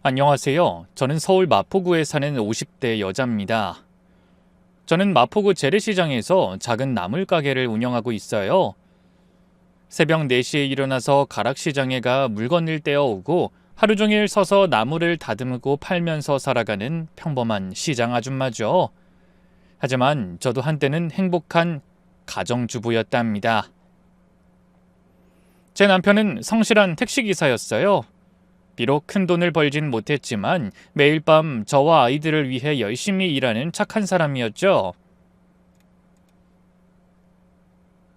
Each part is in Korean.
안녕하세요. 저는 서울 마포구에 사는 50대 여자입니다. 저는 마포구 재래시장에서 작은 나물 가게를 운영하고 있어요. 새벽 4시에 일어나서 가락시장에 가 물건을 떼어오고 하루 종일 서서 나물을 다듬고 팔면서 살아가는 평범한 시장 아줌마죠. 하지만 저도 한때는 행복한 가정주부였답니다. 제 남편은 성실한 택시기사였어요. 비록 큰 돈을 벌진 못했지만 매일 밤 저와 아이들을 위해 열심히 일하는 착한 사람이었죠.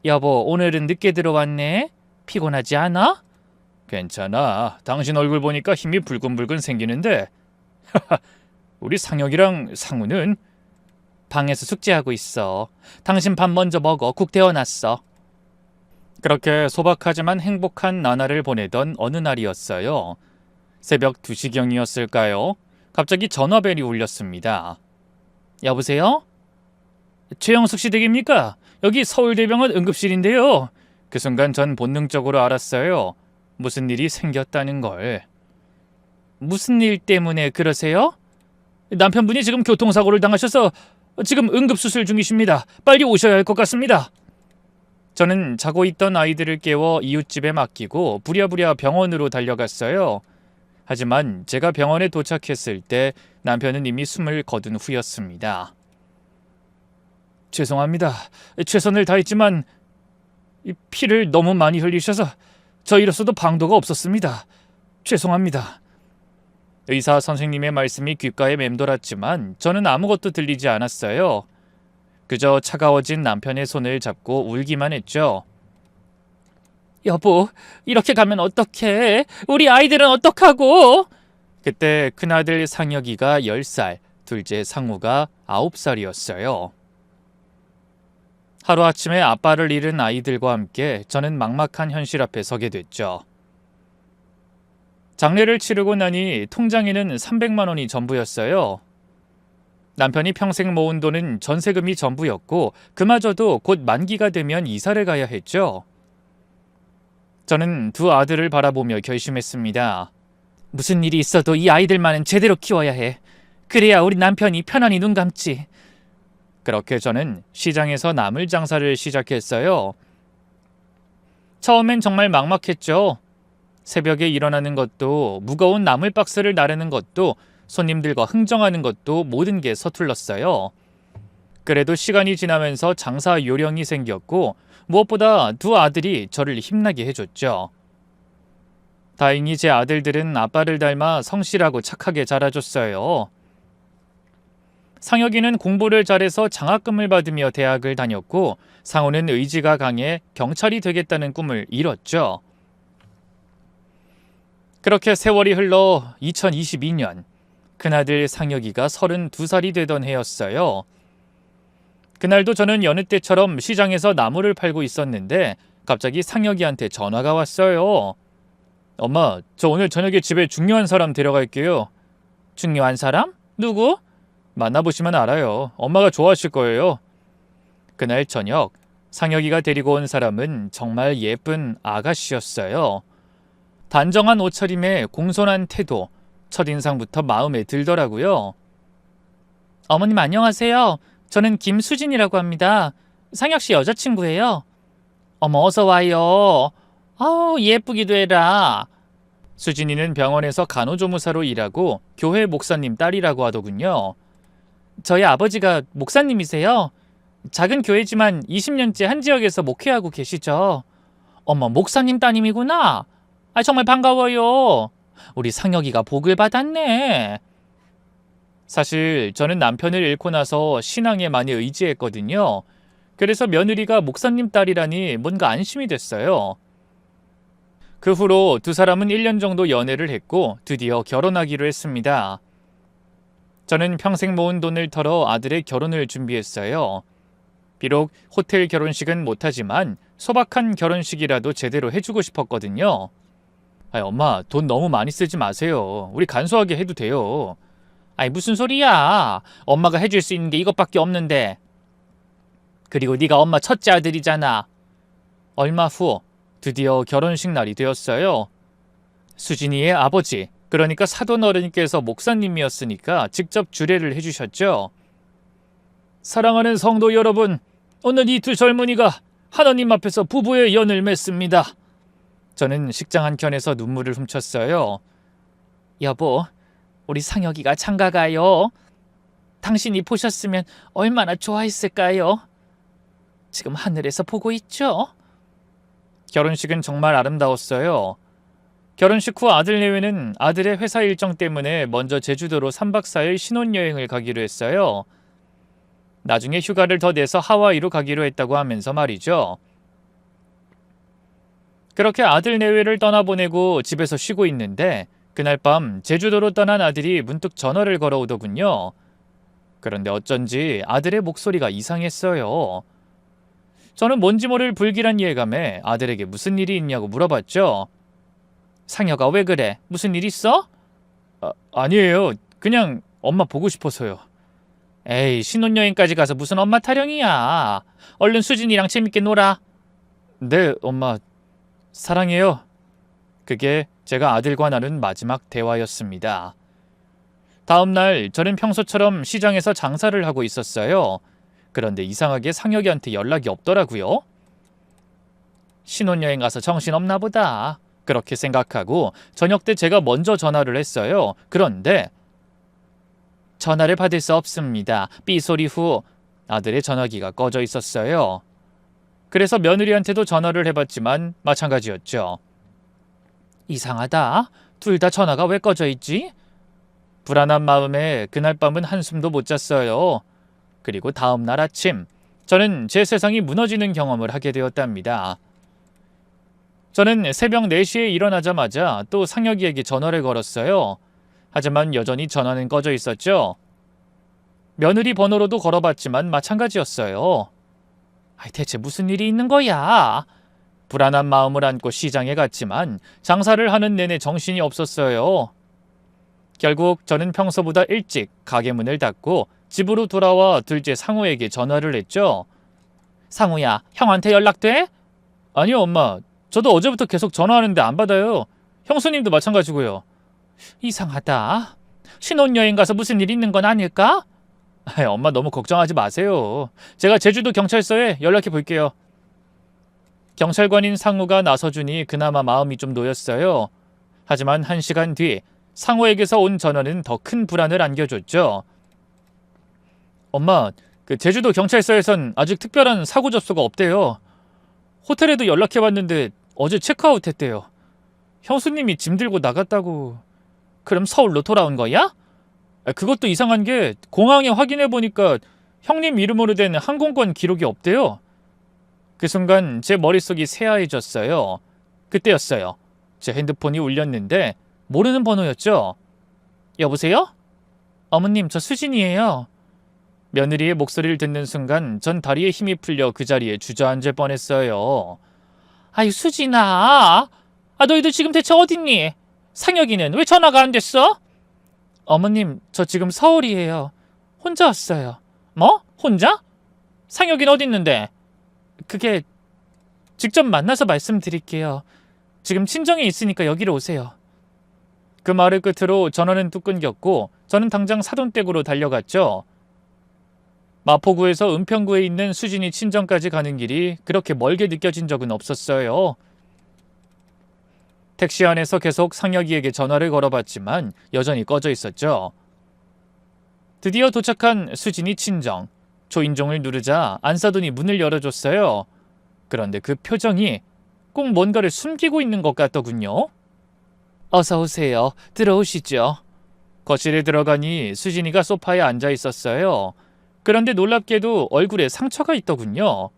여보, 오늘은 늦게 들어왔네. 피곤하지 않아? 괜찮아. 당신 얼굴 보니까 힘이 불끈불끈 생기는데. 우리 상혁이랑 상우는? 방에서 숙제하고 있어. 당신 밥 먼저 먹어. 국 데워놨어. 그렇게 소박하지만 행복한 나날을 보내던 어느 날이었어요. 새벽 2시경이었을까요? 갑자기 전화벨이 울렸습니다. 여보세요? 최영숙 씨 댁입니까? 여기 서울대병원 응급실인데요. 그 순간 전 본능적으로 알았어요. 무슨 일이 생겼다는 걸. 무슨 일 때문에 그러세요? 남편분이 지금 교통사고를 당하셔서 지금 응급수술 중이십니다. 빨리 오셔야 할 것 같습니다. 저는 자고 있던 아이들을 깨워 이웃집에 맡기고 부랴부랴 병원으로 달려갔어요. 하지만 제가 병원에 도착했을 때 남편은 이미 숨을 거둔 후였습니다. 죄송합니다. 최선을 다했지만 피를 너무 많이 흘리셔서 저희로서도 방도가 없었습니다. 죄송합니다. 의사 선생님의 말씀이 귓가에 맴돌았지만 저는 아무것도 들리지 않았어요. 그저 차가워진 남편의 손을 잡고 울기만 했죠. 여보, 이렇게 가면 어떡해? 우리 아이들은 어떡하고? 그때 큰아들 상혁이가 10살, 둘째 상우가 9살이었어요. 하루아침에 아빠를 잃은 아이들과 함께 저는 막막한 현실 앞에 서게 됐죠. 장례를 치르고 나니 통장에는 300만 원이 전부였어요. 남편이 평생 모은 돈은 전세금이 전부였고 그마저도 곧 만기가 되면 이사를 가야 했죠. 저는 두 아들을 바라보며 결심했습니다. 무슨 일이 있어도 이 아이들만은 제대로 키워야 해. 그래야 우리 남편이 편안히 눈 감지. 그렇게 저는 시장에서 나물 장사를 시작했어요. 처음엔 정말 막막했죠. 새벽에 일어나는 것도, 무거운 나물 박스를 나르는 것도, 손님들과 흥정하는 것도 모든 게 서툴렀어요. 그래도 시간이 지나면서 장사 요령이 생겼고 무엇보다 두 아들이 저를 힘나게 해줬죠. 다행히 제 아들들은 아빠를 닮아 성실하고 착하게 자라줬어요. 상혁이는 공부를 잘해서 장학금을 받으며 대학을 다녔고 상우는 의지가 강해 경찰이 되겠다는 꿈을 이뤘죠. 그렇게 세월이 흘러 2022년 큰아들 상혁이가 32살이 되던 해였어요. 그날도 저는 여느 때처럼 시장에서 나물을 팔고 있었는데 갑자기 상혁이한테 전화가 왔어요. 엄마, 저 오늘 저녁에 집에 중요한 사람 데려갈게요. 중요한 사람? 누구? 만나보시면 알아요. 엄마가 좋아하실 거예요. 그날 저녁 상혁이가 데리고 온 사람은 정말 예쁜 아가씨였어요. 단정한 옷차림에 공손한 태도, 첫인상부터 마음에 들더라고요. 어머님 안녕하세요. 저는 김수진이라고 합니다. 상혁 씨 여자친구예요. 어머 어서 와요. 아우 예쁘기도 해라. 수진이는 병원에서 간호조무사로 일하고 교회 목사님 딸이라고 하더군요. 저희 아버지가 목사님이세요. 작은 교회지만 20년째 한 지역에서 목회하고 계시죠. 어머 목사님 따님이구나. 정말 반가워요. 우리 상혁이가 복을 받았네. 사실 저는 남편을 잃고 나서 신앙에 많이 의지했거든요. 그래서 며느리가 목사님 딸이라니 뭔가 안심이 됐어요. 그 후로 두 사람은 1년 정도 연애를 했고 드디어 결혼하기로 했습니다. 저는 평생 모은 돈을 털어 아들의 결혼을 준비했어요. 비록 호텔 결혼식은 못하지만 소박한 결혼식이라도 제대로 해주고 싶었거든요. 엄마, 돈 너무 많이 쓰지 마세요. 우리 간소하게 해도 돼요. 무슨 소리야. 엄마가 해줄 수 있는 게 이것밖에 없는데. 그리고 네가 엄마 첫째 아들이잖아. 얼마 후 드디어 결혼식 날이 되었어요. 수진이의 아버지, 그러니까 사돈 어른께서 목사님이었으니까 직접 주례를 해주셨죠. 사랑하는 성도 여러분, 오늘 이 두 젊은이가 하나님 앞에서 부부의 연을 맺습니다. 저는 식장 한켠에서 눈물을 훔쳤어요. 여보, 우리 상혁이가 장가가요. 당신이 보셨으면 얼마나 좋아했을까요? 지금 하늘에서 보고 있죠? 결혼식은 정말 아름다웠어요. 결혼식 후 아들 내외는 아들의 회사 일정 때문에 먼저 제주도로 3박 4일 신혼여행을 가기로 했어요. 나중에 휴가를 더 내서 하와이로 가기로 했다고 하면서 말이죠. 그렇게 아들 내외를 떠나보내고 집에서 쉬고 있는데 그날 밤 제주도로 떠난 아들이 문득 전화를 걸어오더군요. 그런데 어쩐지 아들의 목소리가 이상했어요. 저는 뭔지 모를 불길한 예감에 아들에게 무슨 일이 있냐고 물어봤죠. 상혁아, 왜 그래? 무슨 일 있어? 아니에요. 그냥 엄마 보고 싶어서요. 에이, 신혼여행까지 가서 무슨 엄마 타령이야. 얼른 수진이랑 재밌게 놀아. 네, 엄마. 사랑해요. 그게 제가 아들과 나눈 마지막 대화였습니다. 다음 날 저는 평소처럼 시장에서 장사를 하고 있었어요. 그런데 이상하게 상혁이한테 연락이 없더라고요. 신혼여행 가서 정신없나 보다. 그렇게 생각하고 저녁 때 제가 먼저 전화를 했어요. 그런데 전화를 받을 수 없습니다. 삐소리 후 아들의 전화기가 꺼져 있었어요. 그래서 며느리한테도 전화를 해봤지만 마찬가지였죠. 이상하다. 둘 다 전화가 왜 꺼져 있지? 불안한 마음에 그날 밤은 한숨도 못 잤어요. 그리고 다음 날 아침 저는 제 세상이 무너지는 경험을 하게 되었답니다. 저는 새벽 4시에 일어나자마자 또 상혁이에게 전화를 걸었어요. 하지만 여전히 전화는 꺼져 있었죠. 며느리 번호로도 걸어봤지만 마찬가지였어요. 대체 무슨 일이 있는 거야? 불안한 마음을 안고 시장에 갔지만 장사를 하는 내내 정신이 없었어요. 결국 저는 평소보다 일찍 가게 문을 닫고 집으로 돌아와 둘째 상우에게 전화를 했죠. 상우야, 형한테 연락돼? 아니요, 엄마. 저도 어제부터 계속 전화하는데 안 받아요. 형수님도 마찬가지고요. 이상하다. 신혼여행 가서 무슨 일 있는 건 아닐까? 엄마 너무 걱정하지 마세요. 제가 제주도 경찰서에 연락해 볼게요. 경찰관인 상우가 나서주니 그나마 마음이 좀 놓였어요. 하지만 1시간 뒤 상우에게서 온 전화는 더 큰 불안을 안겨줬죠. 엄마, 제주도 경찰서에선 아직 특별한 사고 접수가 없대요. 호텔에도 연락해봤는데 어제 체크아웃 했대요. 형수님이 짐 들고 나갔다고. 그럼 서울로 돌아온 거야? 그것도 이상한 게 공항에 확인해보니까 형님 이름으로 된 항공권 기록이 없대요. 그 순간 제 머릿속이 새하얘졌어요. 그때였어요. 제 핸드폰이 울렸는데 모르는 번호였죠. 여보세요? 어머님, 저 수진이에요. 며느리의 목소리를 듣는 순간 전 다리에 힘이 풀려 그 자리에 주저앉을 뻔했어요. 아유, 수진아. 너희들 지금 대체 어딨니? 상혁이는 왜 전화가 안 됐어? 어머님, 저 지금 서울이에요. 혼자 왔어요. 뭐? 혼자? 상혁이는 어디 있는데? 그게 직접 만나서 말씀드릴게요. 지금 친정에 있으니까 여기로 오세요. 그 말을 끝으로 전화는 뚝 끊겼고 저는 당장 사돈댁으로 달려갔죠. 마포구에서 은평구에 있는 수진이 친정까지 가는 길이 그렇게 멀게 느껴진 적은 없었어요. 택시 안에서 계속 상혁이에게 전화를 걸어봤지만 여전히 꺼져 있었죠. 드디어 도착한 수진이 친정. 초인종을 누르자 안사돈이 문을 열어줬어요. 그런데 그 표정이 꼭 뭔가를 숨기고 있는 것 같더군요. 어서 오세요. 들어오시죠. 거실에 들어가니 수진이가 소파에 앉아 있었어요. 그런데 놀랍게도 얼굴에 상처가 있더군요.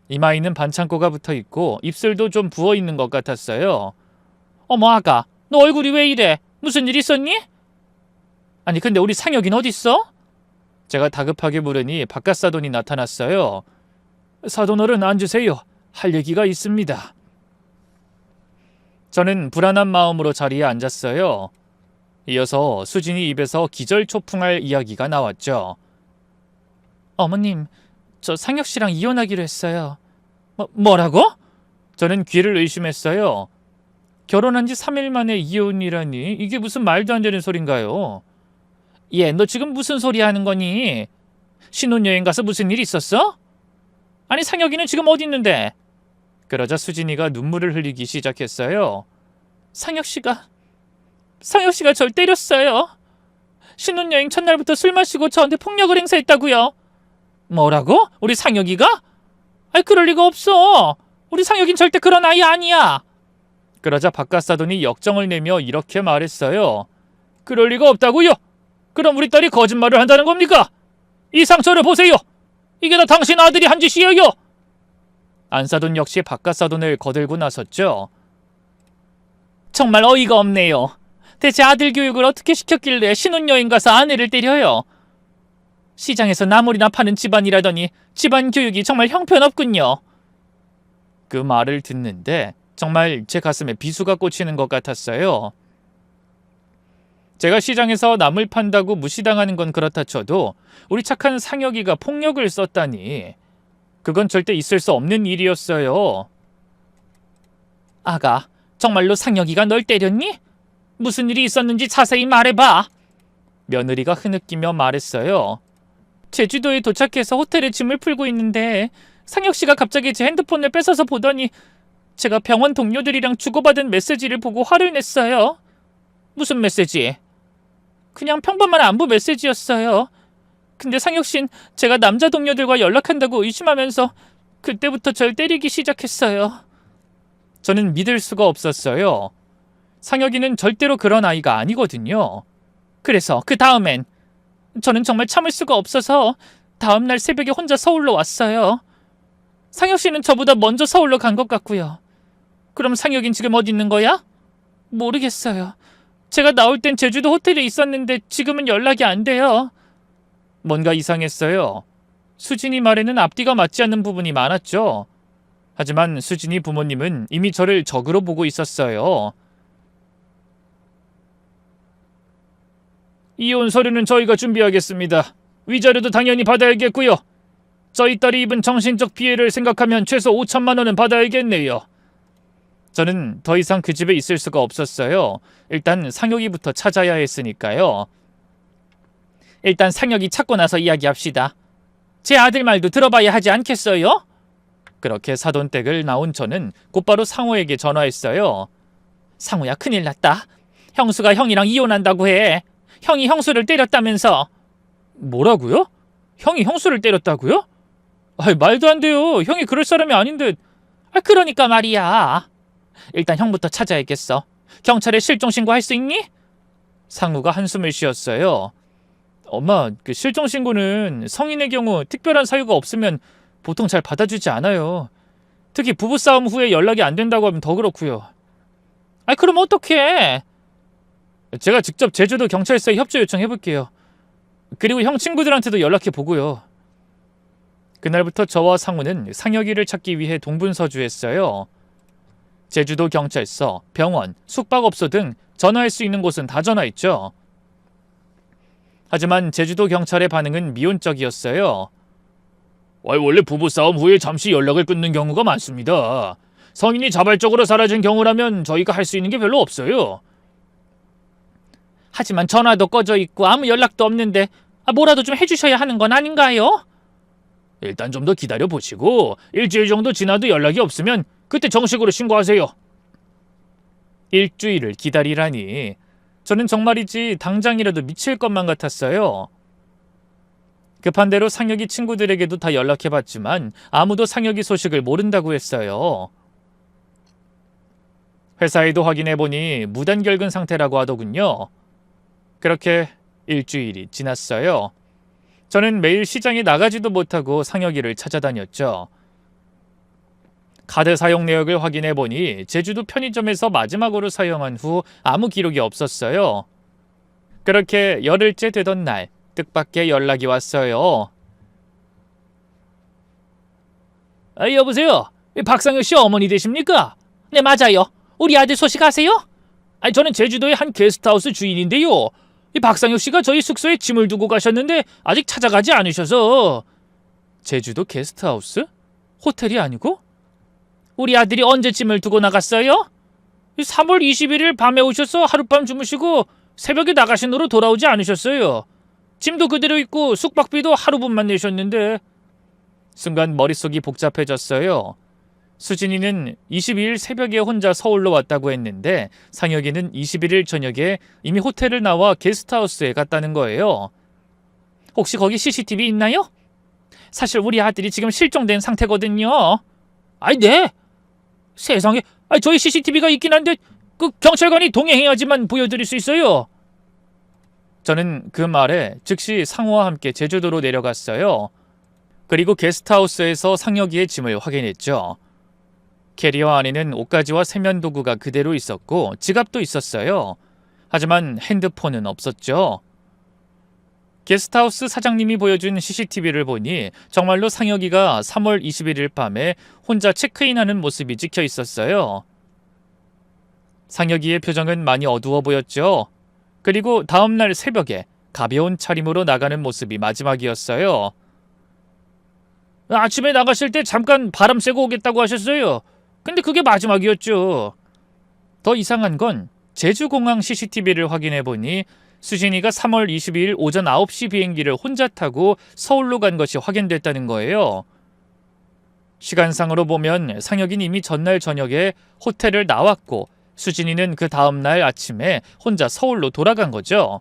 이마에는 반창고가 붙어 있고 입술도 좀 부어 있는 것 같았어요. 어머, 아가, 너 얼굴이 왜 이래? 무슨 일 있었니? 아니, 근데 우리 상혁이는 어딨어? 제가 다급하게 물으니 바깥 사돈이 나타났어요. 사돈어른 앉으세요. 할 얘기가 있습니다. 저는 불안한 마음으로 자리에 앉았어요. 이어서 수진이 입에서 기절초풍할 이야기가 나왔죠. 어머님, 저 상혁 씨랑 이혼하기로 했어요. 뭐라고? 저는 귀를 의심했어요. 결혼한 지 3일 만에 이혼이라니 이게 무슨 말도 안 되는 소린가요? 얘, 너 지금 무슨 소리 하는 거니? 신혼여행 가서 무슨 일 있었어? 아니 상혁이는 지금 어디 있는데? 그러자 수진이가 눈물을 흘리기 시작했어요. 상혁씨가 절 때렸어요. 신혼여행 첫날부터 술 마시고 저한테 폭력을 행사했다고요. 뭐라고? 우리 상혁이가? 아이 그럴 리가 없어. 우리 상혁이는 절대 그런 아이 아니야. 그러자 바깥사돈이 역정을 내며 이렇게 말했어요. 그럴 리가 없다고요? 그럼 우리 딸이 거짓말을 한다는 겁니까? 이 상처를 보세요. 이게 다 당신 아들이 한 짓이에요. 안사돈 역시 바깥사돈을 거들고 나섰죠. 정말 어이가 없네요. 대체 아들 교육을 어떻게 시켰길래 신혼여행 가서 아내를 때려요? 시장에서 나물이나 파는 집안이라더니 집안 교육이 정말 형편없군요. 그 말을 듣는데 정말 제 가슴에 비수가 꽂히는 것 같았어요. 제가 시장에서 나물 판다고 무시당하는 건 그렇다 쳐도 우리 착한 상혁이가 폭력을 썼다니 그건 절대 있을 수 없는 일이었어요. 아가, 정말로 상혁이가 널 때렸니? 무슨 일이 있었는지 자세히 말해봐. 며느리가 흐느끼며 말했어요. 제주도에 도착해서 호텔에 짐을 풀고 있는데 상혁씨가 갑자기 제 핸드폰을 뺏어서 보더니 제가 병원 동료들이랑 주고받은 메시지를 보고 화를 냈어요. 무슨 메시지? 그냥 평범한 안부 메시지였어요. 근데 상혁씨는 제가 남자 동료들과 연락한다고 의심하면서 그때부터 절 때리기 시작했어요. 저는 믿을 수가 없었어요. 상혁이는 절대로 그런 아이가 아니거든요. 그래서 그 다음엔 저는 정말 참을 수가 없어서 다음날 새벽에 혼자 서울로 왔어요. 상혁씨는 저보다 먼저 서울로 간 것 같고요. 그럼 상혁이는 지금 어디 있는 거야? 모르겠어요. 제가 나올 땐 제주도 호텔에 있었는데 지금은 연락이 안 돼요. 뭔가 이상했어요. 수진이 말에는 앞뒤가 맞지 않는 부분이 많았죠. 하지만 수진이 부모님은 이미 저를 적으로 보고 있었어요. 이혼 서류는 저희가 준비하겠습니다. 위자료도 당연히 받아야겠고요. 저희 딸이 입은 정신적 피해를 생각하면 최소 5천만 원은 받아야겠네요. 저는 더 이상 그 집에 있을 수가 없었어요. 일단 상혁이부터 찾아야 했으니까요. 일단 상혁이 찾고 나서 이야기합시다. 제 아들 말도 들어봐야 하지 않겠어요? 그렇게 사돈댁을 나온 저는 곧바로 상호에게 전화했어요. 상호야, 큰일 났다. 형수가 형이랑 이혼한다고 해. 형이 형수를 때렸다면서. 뭐라고요? 형이 형수를 때렸다고요? 말도 안 돼요. 형이 그럴 사람이 아닌데. 그러니까 말이야. 일단 형부터 찾아야겠어. 경찰에 실종 신고할 수 있니? 상우가 한숨을 쉬었어요. 엄마, 그 실종 신고는 성인의 경우 특별한 사유가 없으면 보통 잘 받아주지 않아요. 특히 부부싸움 후에 연락이 안 된다고 하면 더 그렇고요. 그럼 어떡해? 제가 직접 제주도 경찰서에 협조 요청해볼게요. 그리고 형 친구들한테도 연락해보고요. 그날부터 저와 상우는 상혁이를 찾기 위해 동분서주했어요. 제주도 경찰서, 병원, 숙박업소 등 전화할 수 있는 곳은 다 전화했죠. 하지만 제주도 경찰의 반응은 미온적이었어요. 원래 부부싸움 후에 잠시 연락을 끊는 경우가 많습니다. 성인이 자발적으로 사라진 경우라면 저희가 할 수 있는 게 별로 없어요. 하지만 전화도 꺼져 있고 아무 연락도 없는데 뭐라도 좀 해주셔야 하는 건 아닌가요? 일단 좀 더 기다려보시고 일주일 정도 지나도 연락이 없으면 그때 정식으로 신고하세요. 일주일을 기다리라니. 저는 정말이지 당장이라도 미칠 것만 같았어요. 급한 대로 상혁이 친구들에게도 다 연락해봤지만 아무도 상혁이 소식을 모른다고 했어요. 회사에도 확인해보니 무단결근 상태라고 하더군요. 그렇게 일주일이 지났어요. 저는 매일 시장에 나가지도 못하고 상혁이를 찾아다녔죠. 카드 사용 내역을 확인해보니 제주도 편의점에서 마지막으로 사용한 후 아무 기록이 없었어요. 그렇게 열흘째 되던 날 뜻밖의 연락이 왔어요. 여보세요? 박상혁 씨 어머니 되십니까? 네, 맞아요. 우리 아들 소식 아세요? 저는 제주도의 한 게스트하우스 주인인데요. 박상혁 씨가 저희 숙소에 짐을 두고 가셨는데 아직 찾아가지 않으셔서. 제주도 게스트하우스? 호텔이 아니고? 우리 아들이 언제 짐을 두고 나갔어요? 3월 21일 밤에 오셔서 하룻밤 주무시고 새벽에 나가신 후로 돌아오지 않으셨어요. 짐도 그대로 있고 숙박비도 하루분만 내셨는데. 순간 머릿속이 복잡해졌어요. 수진이는 22일 새벽에 혼자 서울로 왔다고 했는데 상혁이는 21일 저녁에 이미 호텔을 나와 게스트하우스에 갔다는 거예요. 혹시 거기 CCTV 있나요? 사실 우리 아들이 지금 실종된 상태거든요. 아이, 네. 세상에, 저희 CCTV가 있긴 한데 그 경찰관이 동행해야지만 보여드릴 수 있어요. 저는 그 말에 즉시 상호와 함께 제주도로 내려갔어요. 그리고 게스트하우스에서 상혁이의 짐을 확인했죠. 캐리어 안에는 옷가지와 세면도구가 그대로 있었고 지갑도 있었어요. 하지만 핸드폰은 없었죠. 게스트하우스 사장님이 보여준 CCTV를 보니 정말로 상혁이가 3월 21일 밤에 혼자 체크인하는 모습이 찍혀 있었어요. 상혁이의 표정은 많이 어두워 보였죠. 그리고 다음날 새벽에 가벼운 차림으로 나가는 모습이 마지막이었어요. 아침에 나가실 때 잠깐 바람 쐬고 오겠다고 하셨어요. 근데 그게 마지막이었죠. 더 이상한 건 제주공항 CCTV를 확인해 보니 수진이가 3월 22일 오전 9시 비행기를 혼자 타고 서울로 간 것이 확인됐다는 거예요. 시간상으로 보면 상혁이는 이미 전날 저녁에 호텔을 나왔고 수진이는 그 다음날 아침에 혼자 서울로 돌아간 거죠.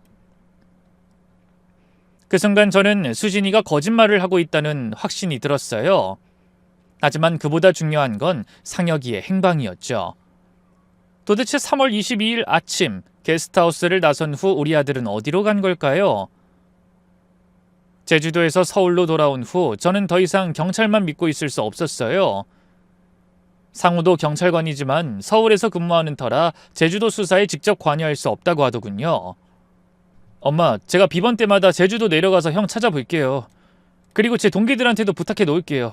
그 순간 저는 수진이가 거짓말을 하고 있다는 확신이 들었어요. 하지만 그보다 중요한 건 상혁이의 행방이었죠. 도대체 3월 22일 아침 게스트하우스를 나선 후 우리 아들은 어디로 간 걸까요? 제주도에서 서울로 돌아온 후 저는 더 이상 경찰만 믿고 있을 수 없었어요. 상우도 경찰관이지만 서울에서 근무하는 터라 제주도 수사에 직접 관여할 수 없다고 하더군요. 엄마, 제가 비번 때마다 제주도 내려가서 형 찾아볼게요. 그리고 제 동기들한테도 부탁해 놓을게요.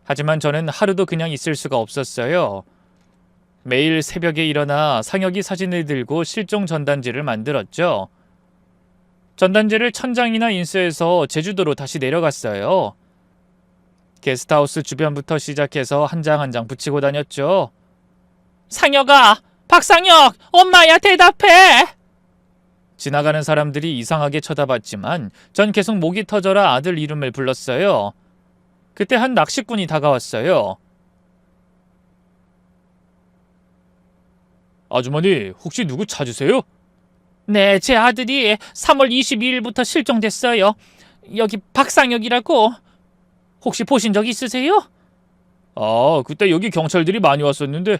하지만 저는 하루도 그냥 있을 수가 없었어요. 매일 새벽에 일어나 상혁이 사진을 들고 실종 전단지를 만들었죠. 전단지를 천장이나 인쇄해서 제주도로 다시 내려갔어요. 게스트하우스 주변부터 시작해서 한 장 한 장 붙이고 다녔죠. 상혁아! 박상혁! 엄마야, 대답해! 지나가는 사람들이 이상하게 쳐다봤지만 전 계속 목이 터져라 아들 이름을 불렀어요. 그때 한 낚시꾼이 다가왔어요. 아주머니, 혹시 누구 찾으세요? 네, 제 아들이 3월 22일부터 실종됐어요. 여기 박상혁이라고. 혹시 보신 적 있으세요? 아, 그때 여기 경찰들이 많이 왔었는데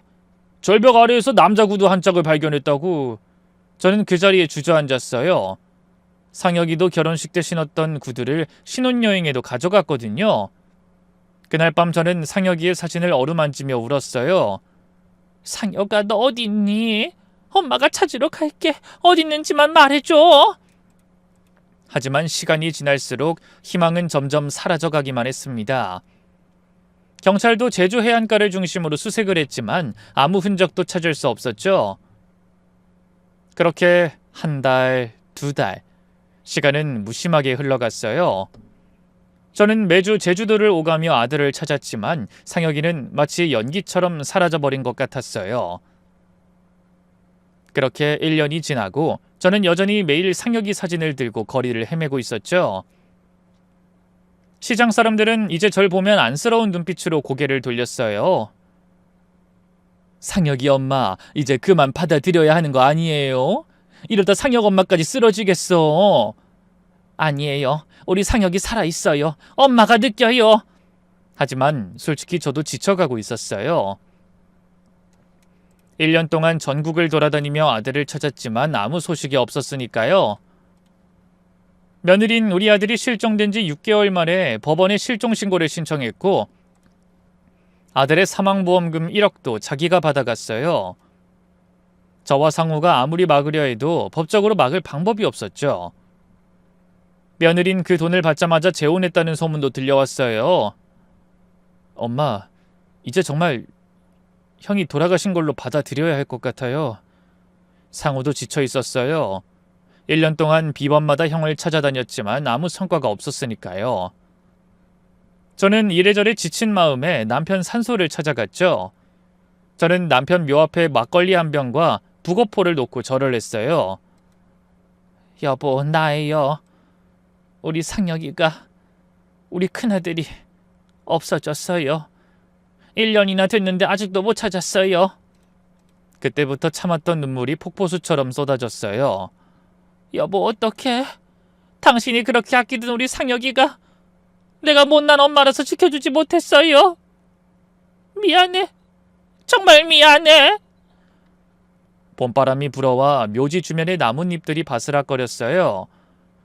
절벽 아래에서 남자 구두 한 짝을 발견했다고. 저는 그 자리에 주저앉았어요. 상혁이도 결혼식 때 신었던 구두를 신혼여행에도 가져갔거든요. 그날 밤 저는 상혁이의 사진을 어루만지며 울었어요. 상혁아, 너 어디 있니? 엄마가 찾으러 갈게. 어디 있는지만 말해줘. 하지만 시간이 지날수록 희망은 점점 사라져가기만 했습니다. 경찰도 제주 해안가를 중심으로 수색을 했지만 아무 흔적도 찾을 수 없었죠. 그렇게 한 달, 두 달, 시간은 무심하게 흘러갔어요. 저는 매주 제주도를 오가며 아들을 찾았지만 상혁이는 마치 연기처럼 사라져버린 것 같았어요. 그렇게 1년이 지나고 저는 여전히 매일 상혁이 사진을 들고 거리를 헤매고 있었죠. 시장 사람들은 이제 절 보면 안쓰러운 눈빛으로 고개를 돌렸어요. 상혁이 엄마, 이제 그만 받아들여야 하는 거 아니에요? 이러다 상혁 엄마까지 쓰러지겠어. 아니에요. 우리 상혁이 살아있어요. 엄마가 느껴요. 하지만 솔직히 저도 지쳐가고 있었어요. 1년 동안 전국을 돌아다니며 아들을 찾았지만 아무 소식이 없었으니까요. 며느린 우리 아들이 실종된 지 6개월 만에 법원에 실종신고를 신청했고 아들의 사망보험금 1억도 자기가 받아갔어요. 저와 상우가 아무리 막으려 해도 법적으로 막을 방법이 없었죠. 며느린 그 돈을 받자마자 재혼했다는 소문도 들려왔어요. 엄마, 이제 정말 형이 돌아가신 걸로 받아들여야 할 것 같아요. 상우도 지쳐 있었어요. 1년 동안 비번마다 형을 찾아다녔지만 아무 성과가 없었으니까요. 저는 이래저래 지친 마음에 남편 산소를 찾아갔죠. 저는 남편 묘 앞에 막걸리 한 병과 북어포를 놓고 절을 했어요. 여보, 나예요. 우리 상혁이가, 우리 큰아들이 없어졌어요. 1년이나 됐는데 아직도 못 찾았어요. 그때부터 참았던 눈물이 폭포수처럼 쏟아졌어요. 여보, 어떡해? 당신이 그렇게 아끼던 우리 상혁이가 내가 못난 엄마라서 지켜주지 못했어요. 미안해. 정말 미안해. 봄바람이 불어와 묘지 주변의 나뭇잎들이 바스락거렸어요.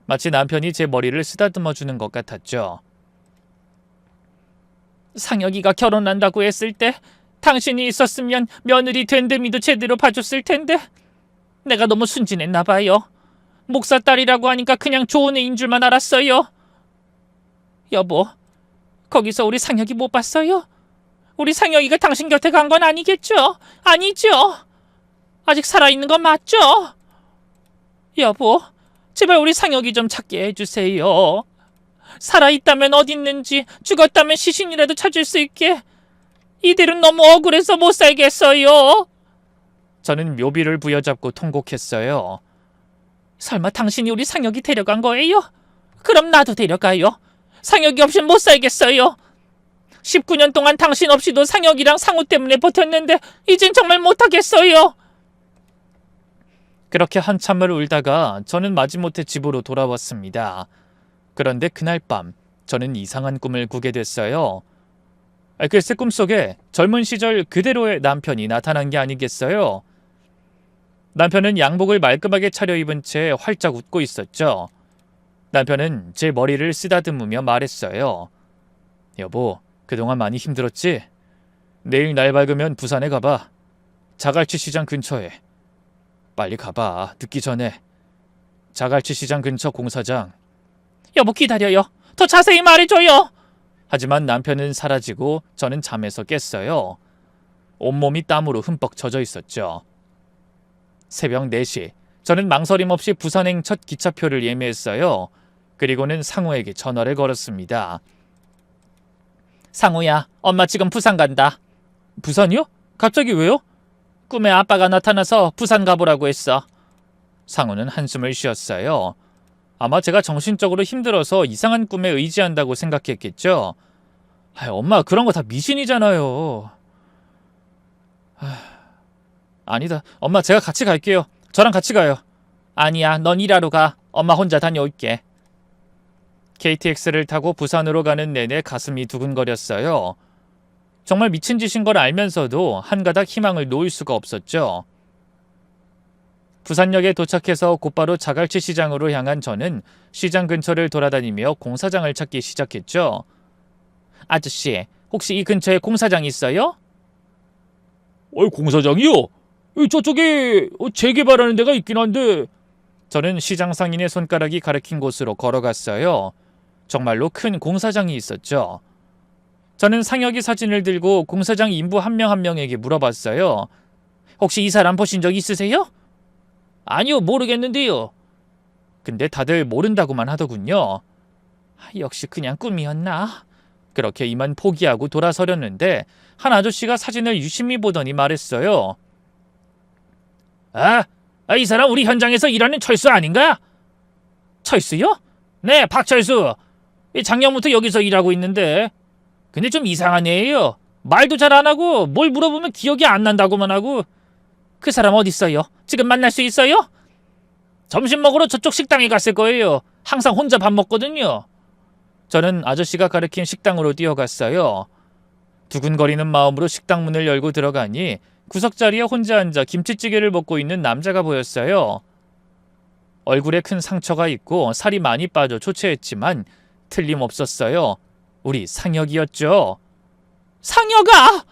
마치 남편이 제 머리를 쓰다듬어 주는 것 같았죠. 상혁이가 결혼한다고 했을 때 당신이 있었으면 며느리 된데미도 제대로 봐줬을 텐데 내가 너무 순진했나 봐요. 목사 딸이라고 하니까 그냥 좋은 애인 줄만 알았어요. 여보, 거기서 우리 상혁이 못 봤어요? 우리 상혁이가 당신 곁에 간 건 아니겠죠? 아니죠? 아직 살아있는 건 맞죠? 여보, 제발 우리 상혁이 좀 찾게 해주세요. 살아있다면 어디 있는지, 죽었다면 시신이라도 찾을 수 있게. 이들은 너무 억울해서 못 살겠어요. 저는 묘비를 부여잡고 통곡했어요. 설마 당신이 우리 상혁이 데려간 거예요? 그럼 나도 데려가요. 상혁이 없인 못 살겠어요. 19년 동안 당신 없이도 상혁이랑 상우 때문에 버텼는데 이젠 정말 못하겠어요. 그렇게 한참을 울다가 저는 마지못해 집으로 돌아왔습니다. 그런데 그날 밤 저는 이상한 꿈을 꾸게 됐어요. 글쎄 꿈속에 젊은 시절 그대로의 남편이 나타난 게 아니겠어요. 남편은 양복을 말끔하게 차려입은 채 활짝 웃고 있었죠. 남편은 제 머리를 쓰다듬으며 말했어요. 여보, 그동안 많이 힘들었지? 내일 날 밝으면 부산에 가봐. 자갈치 시장 근처에. 빨리 가봐. 늦기 전에. 자갈치 시장 근처 공사장. 여보, 기다려요. 더 자세히 말해줘요. 하지만 남편은 사라지고 저는 잠에서 깼어요. 온몸이 땀으로 흠뻑 젖어 있었죠. 새벽 4시, 저는 망설임 없이 부산행 첫 기차표를 예매했어요. 그리고는 상우에게 전화를 걸었습니다. 상우야, 엄마 지금 부산 간다. 부산이요? 갑자기 왜요? 꿈에 아빠가 나타나서 부산 가보라고 했어. 상우는 한숨을 쉬었어요. 아마 제가 정신적으로 힘들어서 이상한 꿈에 의지한다고 생각했겠죠. 엄마, 그런 거 다 미신이잖아요. 아니다. 엄마, 제가 같이 갈게요. 저랑 같이 가요. 아니야, 넌 일하러 가. 엄마 혼자 다녀올게. KTX를 타고 부산으로 가는 내내 가슴이 두근거렸어요. 정말 미친 짓인 걸 알면서도 한 가닥 희망을 놓을 수가 없었죠. 부산역에 도착해서 곧바로 자갈치 시장으로 향한 저는 시장 근처를 돌아다니며 공사장을 찾기 시작했죠. 아저씨, 혹시 이 근처에 공사장 있어요? 공사장이요? 저쪽에 재개발하는 데가 있긴 한데. 저는 시장 상인의 손가락이 가리킨 곳으로 걸어갔어요. 정말로 큰 공사장이 있었죠. 저는 상혁이 사진을 들고 공사장 인부 한 명 한 명에게 물어봤어요. 혹시 이 사람 보신 적 있으세요? 아니요, 모르겠는데요. 근데 다들 모른다고만 하더군요. 역시 그냥 꿈이었나? 그렇게 이만 포기하고 돌아서렸는데 한 아저씨가 사진을 유심히 보더니 말했어요. 이 사람 우리 현장에서 일하는 철수 아닌가? 철수요? 네, 박철수. 작년부터 여기서 일하고 있는데. 근데 좀 이상한 애예요. 말도 잘 안 하고 뭘 물어보면 기억이 안 난다고만 하고. 그 사람 어디 있어요? 지금 만날 수 있어요? 점심 먹으러 저쪽 식당에 갔을 거예요. 항상 혼자 밥 먹거든요. 저는 아저씨가 가리킨 식당으로 뛰어갔어요. 두근거리는 마음으로 식당 문을 열고 들어가니 구석자리에 혼자 앉아 김치찌개를 먹고 있는 남자가 보였어요. 얼굴에 큰 상처가 있고 살이 많이 빠져 초췌했지만 틀림없었어요. 우리 상혁이었죠. 상혁아!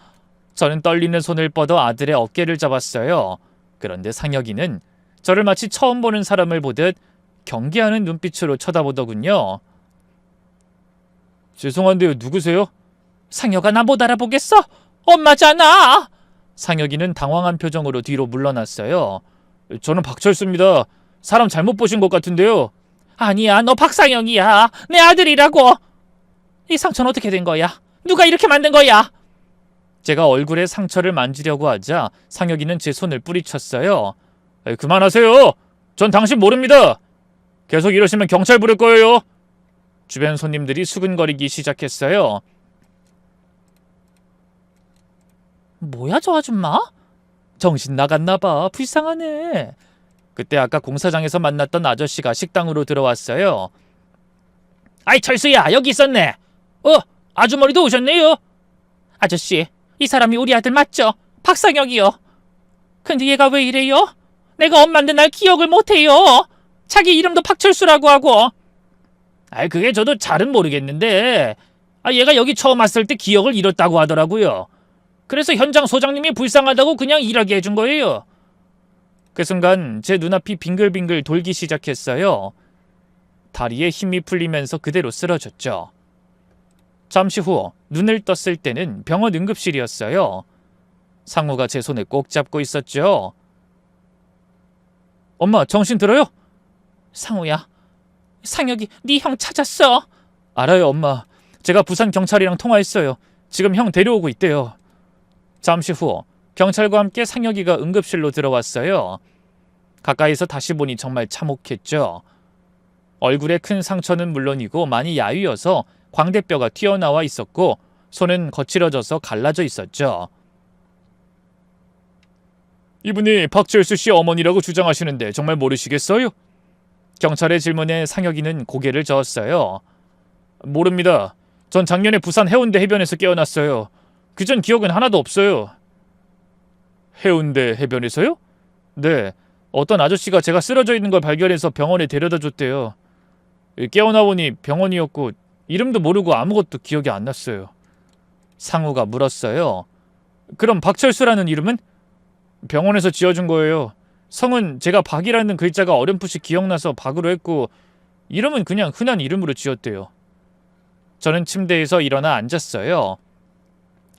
저는 떨리는 손을 뻗어 아들의 어깨를 잡았어요. 그런데 상혁이는 저를 마치 처음 보는 사람을 보듯 경계하는 눈빛으로 쳐다보더군요. 죄송한데요, 누구세요? 상혁아, 나 못 알아보겠어? 엄마잖아! 상혁이는 당황한 표정으로 뒤로 물러났어요. 저는 박철수입니다. 사람 잘못 보신 것 같은데요. 아니야, 너 박상혁이야. 내 아들이라고. 이 상처는 어떻게 된 거야? 누가 이렇게 만든 거야? 제가 얼굴에 상처를 만지려고 하자 상혁이는 제 손을 뿌리쳤어요. 그만하세요. 전 당신 모릅니다. 계속 이러시면 경찰 부를 거예요. 주변 손님들이 수근거리기 시작했어요. 뭐야 저 아줌마? 정신 나갔나 봐. 불쌍하네. 그때 아까 공사장에서 만났던 아저씨가 식당으로 들어왔어요. 아이 철수야, 여기 있었네. 아주머니도 오셨네요. 아저씨, 이 사람이 우리 아들 맞죠? 박상혁이요. 근데 얘가 왜 이래요? 내가 엄마인데 날 기억을 못해요. 자기 이름도 박철수라고 하고. 그게 저도 잘은 모르겠는데 얘가 여기 처음 왔을 때 기억을 잃었다고 하더라고요. 그래서 현장 소장님이 불쌍하다고 그냥 일하게 해준 거예요. 그 순간 제 눈앞이 빙글빙글 돌기 시작했어요. 다리에 힘이 풀리면서 그대로 쓰러졌죠. 잠시 후 눈을 떴을 때는 병원 응급실이었어요. 상우가 제 손을 꼭 잡고 있었죠. 엄마, 정신 들어요? 상우야, 상혁이 네 형 찾았어. 알아요, 엄마. 제가 부산 경찰이랑 통화했어요. 지금 형 데려오고 있대요. 잠시 후 경찰과 함께 상혁이가 응급실로 들어왔어요. 가까이서 다시 보니 정말 참혹했죠. 얼굴에 큰 상처는 물론이고 많이 야위어서 광대뼈가 튀어나와 있었고 손은 거칠어져서 갈라져 있었죠. 이분이 박철수 씨 어머니라고 주장하시는데 정말 모르시겠어요? 경찰의 질문에 상혁이는 고개를 저었어요. 모릅니다. 전 작년에 부산 해운대 해변에서 깨어났어요. 그전 기억은 하나도 없어요. 해운대 해변에서요? 네. 어떤 아저씨가 제가 쓰러져 있는 걸 발견해서 병원에 데려다 줬대요. 깨어나 보니 병원이었고 이름도 모르고 아무것도 기억이 안 났어요. 상우가 물었어요. 그럼 박철수라는 이름은? 병원에서 지어준 거예요. 성은 제가 박이라는 글자가 어렴풋이 기억나서 박으로 했고 이름은 그냥 흔한 이름으로 지었대요. 저는 침대에서 일어나 앉았어요.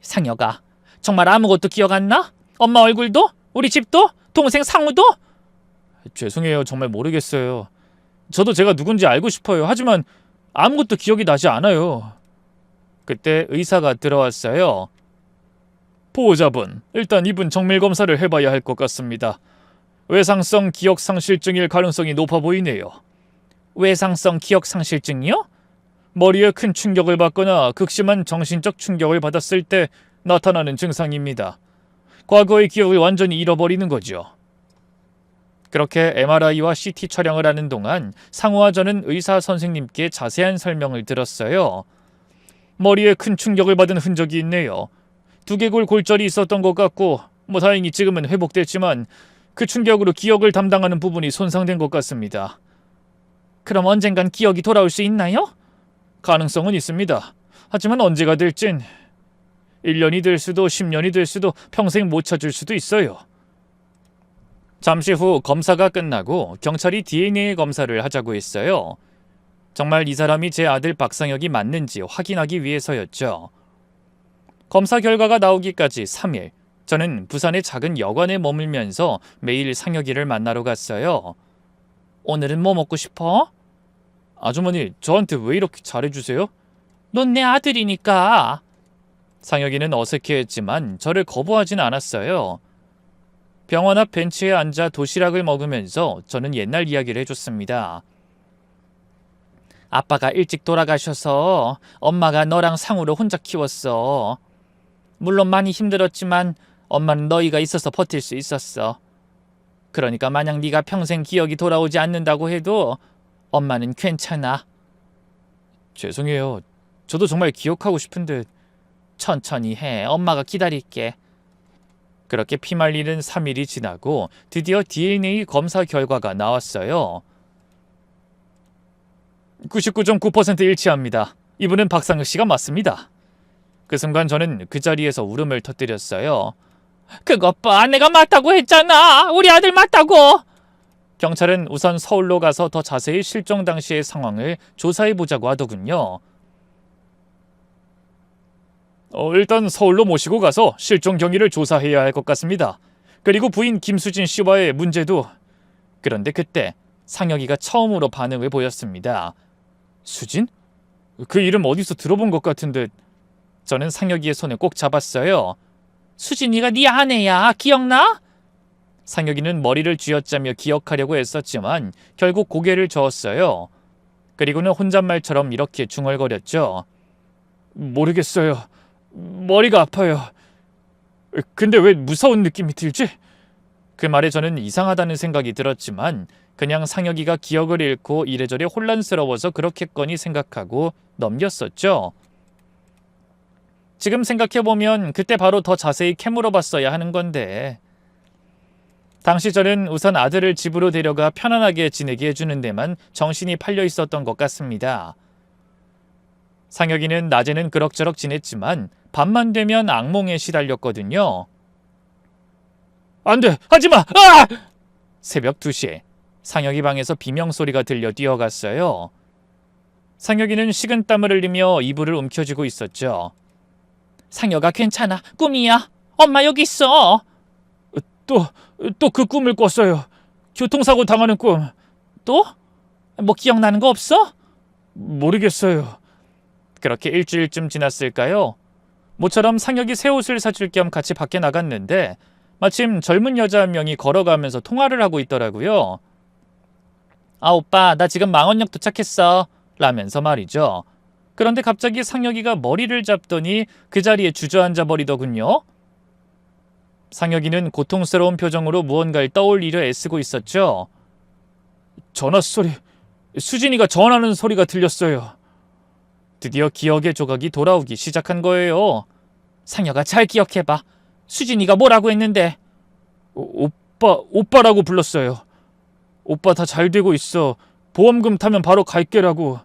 상혁아, 정말 아무것도 기억 안 나? 엄마 얼굴도? 우리 집도? 동생 상우도? 죄송해요. 정말 모르겠어요. 저도 제가 누군지 알고 싶어요. 하지만 아무것도 기억이 나지 않아요. 그때 의사가 들어왔어요. 보호자분, 일단 이분 정밀검사를 해봐야 할 것 같습니다. 외상성 기억상실증일 가능성이 높아 보이네요. 외상성 기억상실증이요? 머리에 큰 충격을 받거나 극심한 정신적 충격을 받았을 때 나타나는 증상입니다. 과거의 기억을 완전히 잃어버리는 거죠. 그렇게 MRI와 CT 촬영을 하는 동안 상우와 저는 의사 선생님께 자세한 설명을 들었어요. 머리에 큰 충격을 받은 흔적이 있네요. 두개골 골절이 있었던 것 같고 다행히 지금은 회복됐지만 그 충격으로 기억을 담당하는 부분이 손상된 것 같습니다. 그럼 언젠간 기억이 돌아올 수 있나요? 가능성은 있습니다. 하지만 언제가 될진 1년이 될 수도 10년이 될 수도 평생 못 찾을 수도 있어요. 잠시 후 검사가 끝나고 경찰이 DNA 검사를 하자고 했어요. 정말 이 사람이 제 아들 박상혁이 맞는지 확인하기 위해서였죠. 검사 결과가 나오기까지 3일, 저는 부산의 작은 여관에 머물면서 매일 상혁이를 만나러 갔어요. 오늘은 뭐 먹고 싶어? 아주머니, 저한테 왜 이렇게 잘해주세요? 넌 내 아들이니까. 상혁이는 어색해했지만 저를 거부하진 않았어요. 병원 앞 벤치에 앉아 도시락을 먹으면서 저는 옛날 이야기를 해줬습니다. 아빠가 일찍 돌아가셔서 엄마가 너랑 상우를 혼자 키웠어. 물론 많이 힘들었지만 엄마는 너희가 있어서 버틸 수 있었어. 그러니까 만약 네가 평생 기억이 돌아오지 않는다고 해도 엄마는 괜찮아. 죄송해요. 저도 정말 기억하고 싶은데. 천천히 해. 엄마가 기다릴게. 그렇게 피말리는 3일이 지나고 드디어 DNA 검사 결과가 나왔어요. 99.9% 일치합니다. 이분은 박상혁 씨가 맞습니다. 그 순간 저는 그 자리에서 울음을 터뜨렸어요. 그것 봐, 내가 맞다고 했잖아. 우리 아들 맞다고. 경찰은 우선 서울로 가서 더 자세히 실종 당시의 상황을 조사해보자고 하더군요. 일단 서울로 모시고 가서 실종 경위를 조사해야 할 것 같습니다. 그리고 부인 김수진 씨와의 문제도. 그런데 그때 상혁이가 처음으로 반응을 보였습니다. 수진? 그 이름 어디서 들어본 것 같은데. 저는 상혁이의 손을 꼭 잡았어요. 수진이가 네 아내야. 기억나? 상혁이는 머리를 쥐어짜며 기억하려고 애썼지만 결국 고개를 저었어요. 그리고는 혼잣말처럼 이렇게 중얼거렸죠. 모르겠어요. 머리가 아파요. 근데 왜 무서운 느낌이 들지? 그 말에 저는 이상하다는 생각이 들었지만 그냥 상혁이가 기억을 잃고 이래저래 혼란스러워서 그렇겠거니 생각하고 넘겼었죠. 지금 생각해보면 그때 바로 더 자세히 캐물어봤어야 하는 건데. 당시 저는 우선 아들을 집으로 데려가 편안하게 지내게 해주는 데만 정신이 팔려 있었던 것 같습니다. 상혁이는 낮에는 그럭저럭 지냈지만 밤만 되면 악몽에 시달렸거든요. 안 돼! 하지마! 아! 새벽 2시에 상혁이 방에서 비명소리가 들려 뛰어갔어요. 상혁이는 식은땀을 흘리며 이불을 움켜쥐고 있었죠. 상혁아, 괜찮아. 꿈이야. 엄마 여기 있어. 또 그 꿈을 꿨어요. 교통사고 당하는 꿈. 또? 뭐 기억나는 거 없어? 모르겠어요. 그렇게 일주일쯤 지났을까요? 모처럼 상혁이 새 옷을 사줄 겸 같이 밖에 나갔는데 마침 젊은 여자 한 명이 걸어가면서 통화를 하고 있더라고요. 아, 오빠, 나 지금 망원역 도착했어. 라면서 말이죠. 그런데 갑자기 상혁이가 머리를 잡더니 그 자리에 주저앉아 버리더군요. 상혁이는 고통스러운 표정으로 무언가를 떠올리려 애쓰고 있었죠. 전화 소리, 수진이가 전화하는 소리가 들렸어요. 드디어 기억의 조각이 돌아오기 시작한 거예요. 상혁아, 잘 기억해봐. 수진이가 뭐라고 했는데? 오빠라고 불렀어요. 오빠 다 잘 되고 있어. 보험금 타면 바로 갈게라고.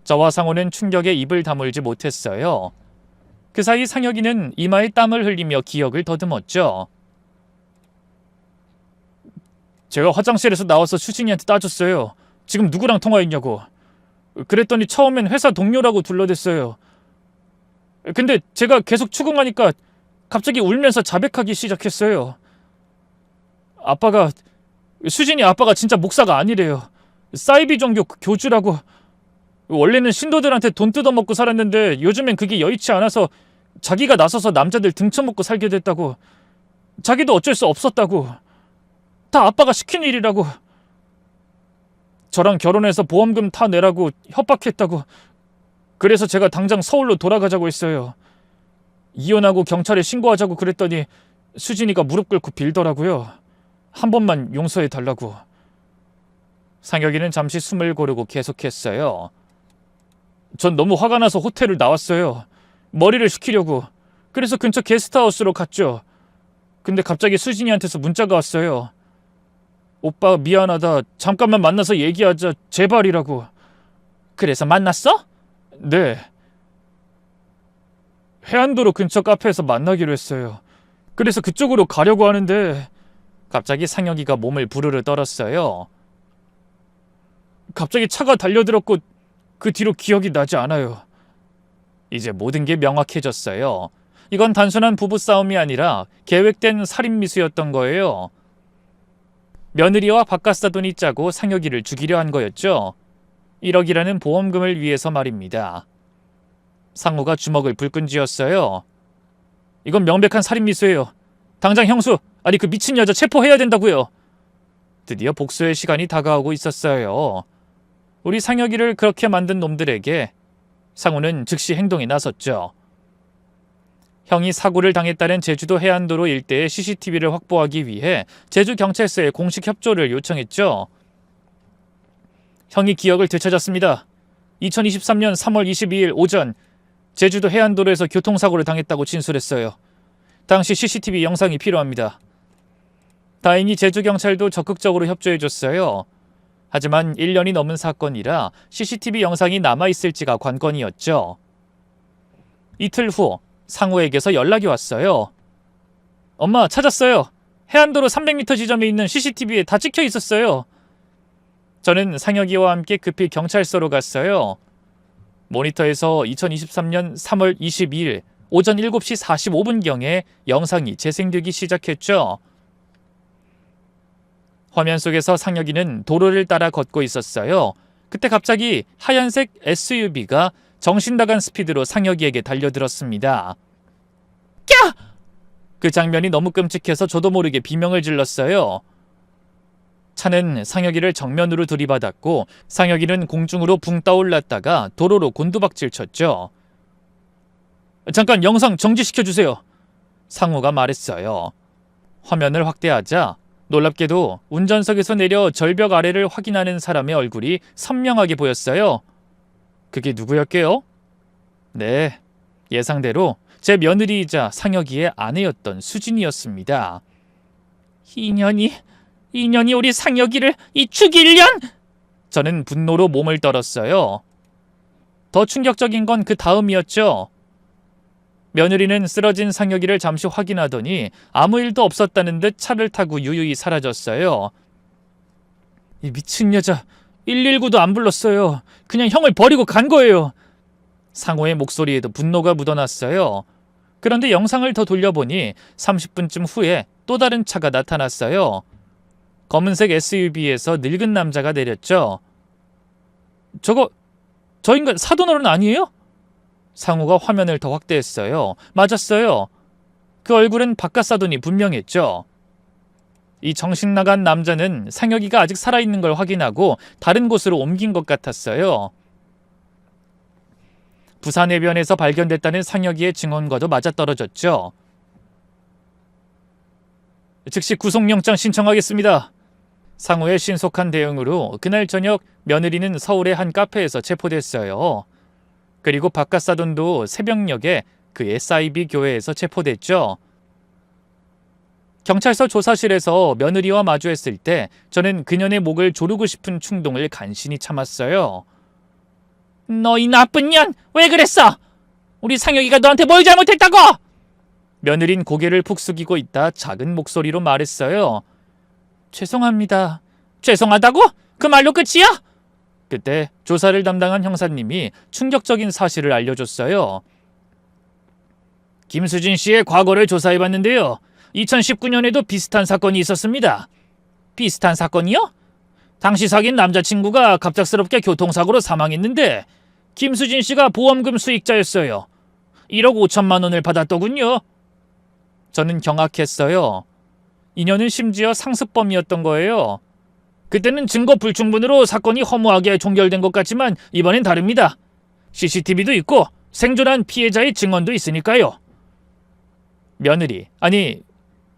저와 상호는 충격에 입을 다물지 못했어요. 그 사이 상혁이는 이마에 땀을 흘리며 기억을 더듬었죠. 제가 화장실에서 나와서 수진이한테 따졌어요. 지금 누구랑 통화했냐고. 그랬더니 처음엔 회사 동료라고 둘러댔어요. 근데 제가 계속 추궁하니까 갑자기 울면서 자백하기 시작했어요. 수진이 아빠가 진짜 목사가 아니래요. 사이비 종교 교주라고. 원래는 신도들한테 돈 뜯어먹고 살았는데 요즘엔 그게 여의치 않아서 자기가 나서서 남자들 등쳐먹고 살게 됐다고. 자기도 어쩔 수 없었다고. 다 아빠가 시킨 일이라고. 저랑 결혼해서 보험금 타내라고 협박했다고. 그래서 제가 당장 서울로 돌아가자고 했어요. 이혼하고 경찰에 신고하자고 그랬더니 수진이가 무릎 꿇고 빌더라고요. 한 번만 용서해 달라고. 상혁이는 잠시 숨을 고르고 계속했어요. 전 너무 화가 나서 호텔을 나왔어요. 머리를 식히려고. 그래서 근처 게스트하우스로 갔죠. 근데 갑자기 수진이한테서 문자가 왔어요. 오빠 미안하다. 잠깐만 만나서 얘기하자. 제발이라고. 그래서 만났어? 네. 해안도로 근처 카페에서 만나기로 했어요. 그래서 그쪽으로 가려고 하는데 갑자기 상혁이가 몸을 부르르 떨었어요. 갑자기 차가 달려들었고 그 뒤로 기억이 나지 않아요. 이제 모든 게 명확해졌어요. 이건 단순한 부부싸움이 아니라 계획된 살인미수였던 거예요. 며느리와 바깥사돈이 짜고 상혁이를 죽이려 한 거였죠. 1억이라는 보험금을 위해서 말입니다. 상우가 주먹을 불끈 쥐었어요. 이건 명백한 살인미수예요. 당장 형수, 아니 그 미친 여자 체포해야 된다고요. 드디어 복수의 시간이 다가오고 있었어요. 우리 상혁이를 그렇게 만든 놈들에게 상우는 즉시 행동에 나섰죠. 형이 사고를 당했다는 제주도 해안도로 일대의 CCTV를 확보하기 위해 제주경찰서에 공식 협조를 요청했죠. 형이 기억을 되찾았습니다. 2023년 3월 22일 오전 제주도 해안도로에서 교통사고를 당했다고 진술했어요. 당시 CCTV 영상이 필요합니다. 다행히 제주경찰도 적극적으로 협조해줬어요. 하지만 1년이 넘은 사건이라 CCTV 영상이 남아있을지가 관건이었죠. 이틀 후 상우에게서 연락이 왔어요. 엄마, 찾았어요. 해안도로 300m 지점에 있는 CCTV에 다 찍혀 있었어요. 저는 상혁이와 함께 급히 경찰서로 갔어요. 모니터에서 2023년 3월 22일 오전 7시 45분경에 영상이 재생되기 시작했죠. 화면 속에서 상혁이는 도로를 따라 걷고 있었어요. 그때 갑자기 하얀색 SUV가 정신 나간 스피드로 상혁이에게 달려들었습니다. 야! 그 장면이 너무 끔찍해서 저도 모르게 비명을 질렀어요. 차는 상혁이를 정면으로 들이받았고 상혁이는 공중으로 붕 떠올랐다가 도로로 곤두박질 쳤죠. 잠깐 영상 정지시켜주세요. 상우가 말했어요. 화면을 확대하자 놀랍게도 운전석에서 내려 절벽 아래를 확인하는 사람의 얼굴이 선명하게 보였어요. 그게 누구였게요? 네, 예상대로 제 며느리이자 상혁이의 아내였던 수진이었습니다. 이년이 우리 상혁이를 죽이련! 저는 분노로 몸을 떨었어요. 더 충격적인 건 그 다음이었죠. 며느리는 쓰러진 상혁이를 잠시 확인하더니 아무 일도 없었다는 듯 차를 타고 유유히 사라졌어요. 이 미친 여자, 119도 안 불렀어요. 그냥 형을 버리고 간 거예요. 상호의 목소리에도 분노가 묻어났어요. 그런데 영상을 더 돌려보니 30분쯤 후에 또 다른 차가 나타났어요. 검은색 SUV에서 늙은 남자가 내렸죠. 저 인간 사돈어른 아니에요? 상우가 화면을 더 확대했어요. 맞았어요. 그 얼굴은 바깥사돈이 분명했죠. 이 정신나간 남자는 상혁이가 아직 살아있는 걸 확인하고 다른 곳으로 옮긴 것 같았어요. 부산 해변에서 발견됐다는 상혁이의 증언과도 맞아떨어졌죠. 즉시 구속영장 신청하겠습니다. 상우의 신속한 대응으로 그날 저녁 며느리는 서울의 한 카페에서 체포됐어요. 그리고 바깥사돈도 새벽녘에 그 SIB 교회에서 체포됐죠. 경찰서 조사실에서 며느리와 마주했을 때 저는 그년의 목을 조르고 싶은 충동을 간신히 참았어요. 너 이 나쁜 년! 왜 그랬어? 우리 상혁이가 너한테 뭘 잘못했다고! 며느린 고개를 푹 숙이고 있다 작은 목소리로 말했어요. 죄송합니다. 죄송하다고? 그 말로 끝이야? 그때 조사를 담당한 형사님이 충격적인 사실을 알려줬어요. 김수진 씨의 과거를 조사해봤는데요. 2019년에도 비슷한 사건이 있었습니다. 비슷한 사건이요? 당시 사귄 남자친구가 갑작스럽게 교통사고로 사망했는데 김수진 씨가 보험금 수익자였어요. 1억 5천만 원을 받았더군요. 저는 경악했어요. 이녀는 심지어 상습범이었던 거예요. 그때는 증거 불충분으로 사건이 허무하게 종결된 것 같지만 이번엔 다릅니다. CCTV도 있고 생존한 피해자의 증언도 있으니까요. 며느리, 아니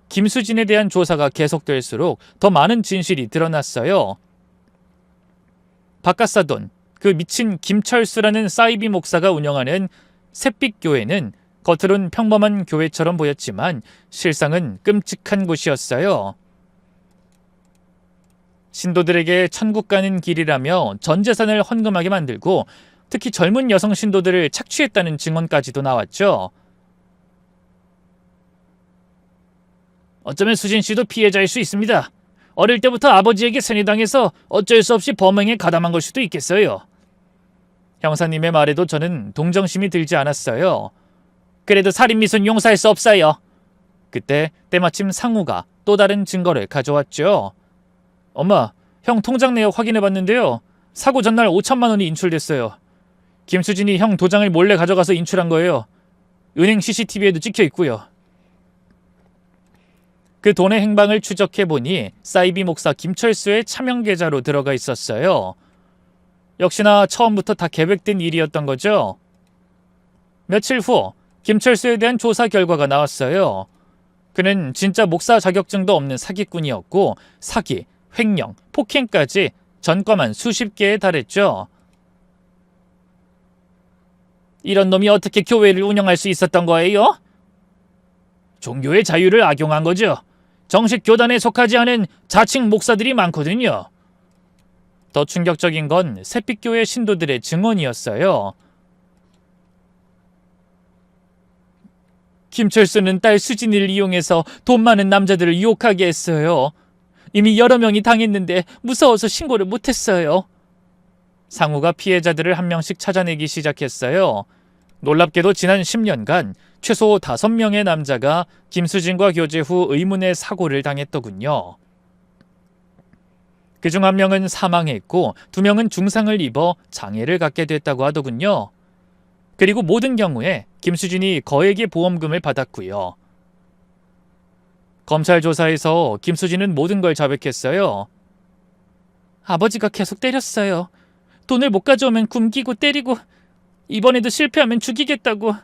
김수진에 대한 조사가 계속될수록 더 많은 진실이 드러났어요. 바깥사돈, 그 미친 김철수라는 사이비 목사가 운영하는 샛빛교회는 겉으론 평범한 교회처럼 보였지만 실상은 끔찍한 곳이었어요. 신도들에게 천국 가는 길이라며 전 재산을 헌금하게 만들고 특히 젊은 여성 신도들을 착취했다는 증언까지도 나왔죠. 어쩌면 수진 씨도 피해자일 수 있습니다. 어릴 때부터 아버지에게 세뇌당해서 어쩔 수 없이 범행에 가담한 걸 수도 있겠어요. 형사님의 말에도 저는 동정심이 들지 않았어요. 그래도 살인미수는 용서할 수 없어요. 그때 때마침 상우가 또 다른 증거를 가져왔죠. 엄마, 형 통장 내역 확인해봤는데요. 사고 전날 5천만 원이 인출됐어요. 김수진이 형 도장을 몰래 가져가서 인출한 거예요. 은행 CCTV에도 찍혀 있고요. 그 돈의 행방을 추적해보니 사이비 목사 김철수의 차명 계좌로 들어가 있었어요. 역시나 처음부터 다 계획된 일이었던 거죠. 며칠 후 김철수에 대한 조사 결과가 나왔어요. 그는 진짜 목사 자격증도 없는 사기꾼이었고 사기, 횡령, 폭행까지 전과만 수십 개에 달했죠. 이런 놈이 어떻게 교회를 운영할 수 있었던 거예요? 종교의 자유를 악용한 거죠. 정식 교단에 속하지 않은 자칭 목사들이 많거든요. 더 충격적인 건 샛빛교회 신도들의 증언이었어요. 김철수는 딸 수진이를 이용해서 돈 많은 남자들을 유혹하게 했어요. 이미 여러 명이 당했는데 무서워서 신고를 못했어요. 상우가 피해자들을 한 명씩 찾아내기 시작했어요. 놀랍게도 지난 10년간 최소 5명의 남자가 김수진과 교제 후 의문의 사고를 당했더군요. 그중 1명은 사망했고 2명은 중상을 입어 장애를 갖게 됐다고 하더군요. 그리고 모든 경우에 김수진이 거액의 보험금을 받았고요. 검찰 조사에서 김수진은 모든 걸 자백했어요. 아버지가 계속 때렸어요. 돈을 못 가져오면 굶기고 때리고 이번에도 실패하면 죽이겠다고.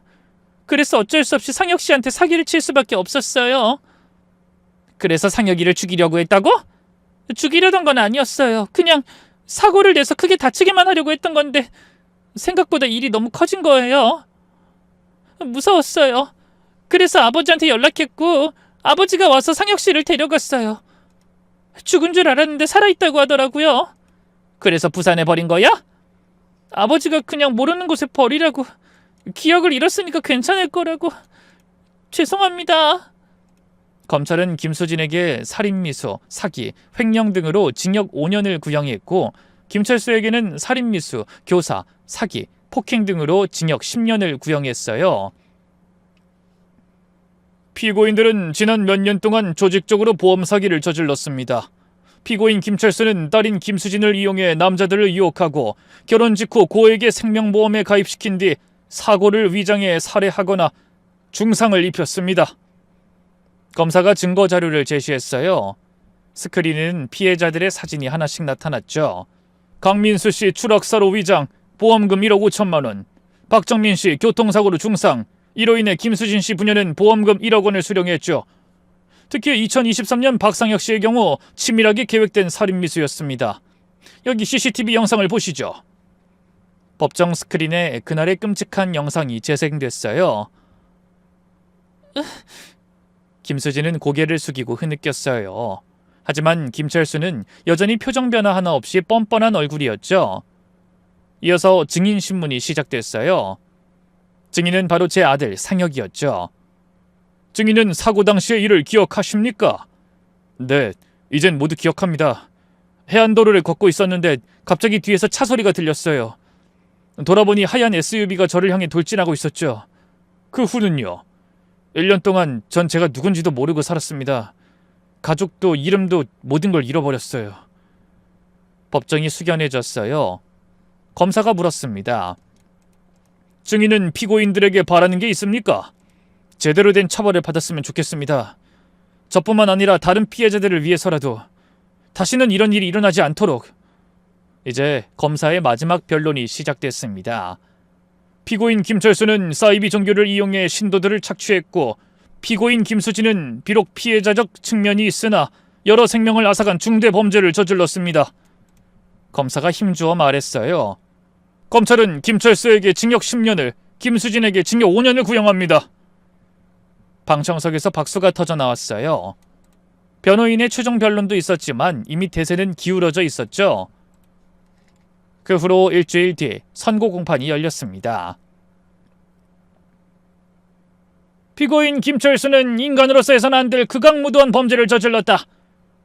그래서 어쩔 수 없이 상혁 씨한테 사기를 칠 수밖에 없었어요. 그래서 상혁이를 죽이려고 했다고? 죽이려던 건 아니었어요. 그냥 사고를 내서 크게 다치게만 하려고 했던 건데 생각보다 일이 너무 커진 거예요. 무서웠어요. 그래서 아버지한테 연락했고 아버지가 와서 상혁 씨를 데려갔어요. 죽은 줄 알았는데 살아있다고 하더라고요. 그래서 부산에 버린 거야? 아버지가 그냥 모르는 곳에 버리라고. 기억을 잃었으니까 괜찮을 거라고. 죄송합니다. 검찰은 김수진에게 살인미수, 사기, 횡령 등으로 징역 5년을 구형했고 김철수에게는 살인미수, 교사, 사기, 폭행 등으로 징역 10년을 구형했어요. 피고인들은 지난 몇 년 동안 조직적으로 보험 사기를 저질렀습니다. 피고인 김철수는 딸인 김수진을 이용해 남자들을 유혹하고 결혼 직후 고에게 생명보험에 가입시킨 뒤 사고를 위장해 살해하거나 중상을 입혔습니다. 검사가 증거 자료를 제시했어요. 스크린에는 피해자들의 사진이 하나씩 나타났죠. 강민수 씨 추락사로 위장, 보험금 1억 5천만 원. 박정민 씨 교통사고로 중상, 이로 인해 김수진 씨 부녀는 보험금 1억 원을 수령했죠. 특히 2023년 박상혁 씨의 경우 치밀하게 계획된 살인미수였습니다. 여기 CCTV 영상을 보시죠. 법정 스크린에 그날의 끔찍한 영상이 재생됐어요. 김수진은 고개를 숙이고 흐느꼈어요. 하지만 김철수는 여전히 표정 변화 하나 없이 뻔뻔한 얼굴이었죠. 이어서 증인 신문이 시작됐어요. 증인은 바로 제 아들 상혁이었죠. 증인은 사고 당시의 일을 기억하십니까? 네, 이젠 모두 기억합니다. 해안도로를 걷고 있었는데 갑자기 뒤에서 차 소리가 들렸어요. 돌아보니 하얀 SUV가 저를 향해 돌진하고 있었죠. 그 후는요? 1년 동안 전 제가 누군지도 모르고 살았습니다. 가족도 이름도 모든 걸 잃어버렸어요. 법정이 숙연해졌어요. 검사가 물었습니다. 증인은 피고인들에게 바라는 게 있습니까? 제대로 된 처벌을 받았으면 좋겠습니다. 저뿐만 아니라 다른 피해자들을 위해서라도 다시는 이런 일이 일어나지 않도록. 이제 검사의 마지막 변론이 시작됐습니다. 피고인 김철수는 사이비 종교를 이용해 신도들을 착취했고 피고인 김수진은 비록 피해자적 측면이 있으나 여러 생명을 앗아간 중대 범죄를 저질렀습니다. 검사가 힘주어 말했어요. 검찰은 김철수에게 징역 10년을, 김수진에게 징역 5년을 구형합니다. 방청석에서 박수가 터져 나왔어요. 변호인의 최종 변론도 있었지만 이미 대세는 기울어져 있었죠. 그 후로 일주일 뒤 선고 공판이 열렸습니다. 피고인 김철수는 인간으로서 해서는 안 될 극악무도한 범죄를 저질렀다.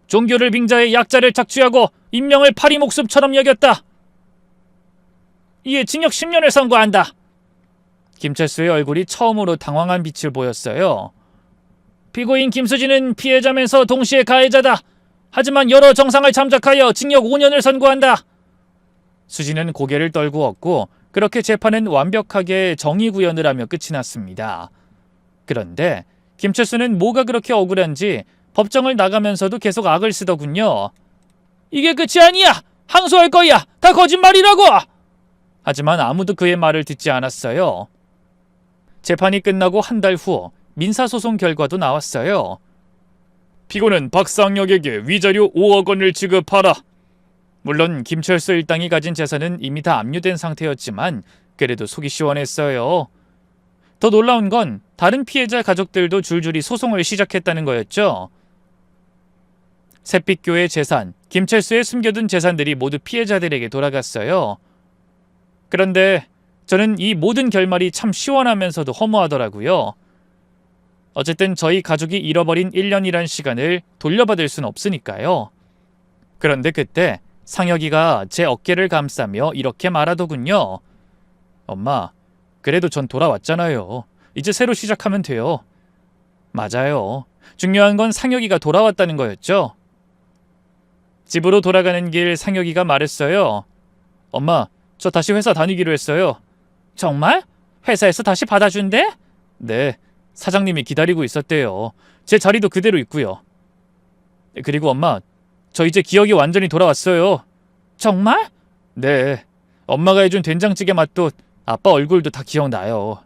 종교를 빙자해 약자를 착취하고 인명을 파리 목숨처럼 여겼다. 이에 징역 10년을 선고한다. 김철수의 얼굴이 처음으로 당황한 빛을 보였어요. 피고인 김수진은 피해자면서 동시에 가해자다. 하지만 여러 정상을 잠적하여 징역 5년을 선고한다. 수진은 고개를 떨구었고 그렇게 재판은 완벽하게 정의구현을 하며 끝이 났습니다. 그런데 김철수는 뭐가 그렇게 억울한지 법정을 나가면서도 계속 악을 쓰더군요. 이게 끝이 아니야! 항소할 거야! 다 거짓말이라고! 하지만 아무도 그의 말을 듣지 않았어요. 재판이 끝나고 한 달 후 민사소송 결과도 나왔어요. 피고는 박상혁에게 위자료 5억 원을 지급하라. 물론 김철수 일당이 가진 재산은 이미 다 압류된 상태였지만 그래도 속이 시원했어요. 더 놀라운 건 다른 피해자 가족들도 줄줄이 소송을 시작했다는 거였죠. 샛빛교의 재산, 김철수의 숨겨둔 재산들이 모두 피해자들에게 돌아갔어요. 그런데 저는 이 모든 결말이 참 시원하면서도 허무하더라고요. 어쨌든 저희 가족이 잃어버린 1년이란 시간을 돌려받을 순 없으니까요. 그런데 그때 상혁이가 제 어깨를 감싸며 이렇게 말하더군요. 엄마, 그래도 전 돌아왔잖아요. 이제 새로 시작하면 돼요. 맞아요. 중요한 건 상혁이가 돌아왔다는 거였죠. 집으로 돌아가는 길 상혁이가 말했어요. 엄마, 저 다시 회사 다니기로 했어요. 정말? 회사에서 다시 받아준대? 네, 사장님이 기다리고 있었대요. 제 자리도 그대로 있고요. 그리고 엄마, 저 이제 기억이 완전히 돌아왔어요. 정말? 네. 엄마가 해준 된장찌개 맛도 아빠 얼굴도 다 기억나요.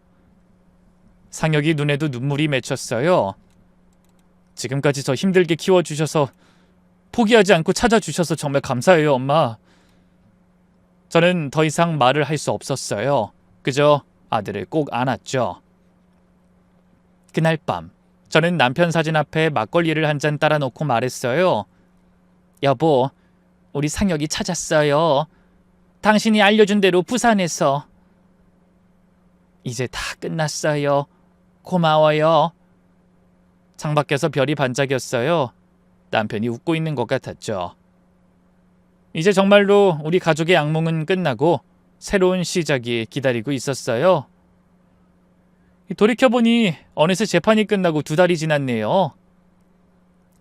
상혁이 눈에도 눈물이 맺혔어요. 지금까지 저 힘들게 키워주셔서, 포기하지 않고 찾아주셔서 정말 감사해요, 엄마. 저는 더 이상 말을 할 수 없었어요. 그저 아들을 꼭 안았죠. 그날 밤, 저는 남편 사진 앞에 막걸리를 한 잔 따라 놓고 말했어요. 여보, 우리 상혁이 찾았어요. 당신이 알려준 대로 부산에서. 이제 다 끝났어요. 고마워요. 창밖에서 별이 반짝였어요. 남편이 웃고 있는 것 같았죠. 이제 정말로 우리 가족의 악몽은 끝나고 새로운 시작이 기다리고 있었어요. 돌이켜보니 어느새 재판이 끝나고 2달이 지났네요.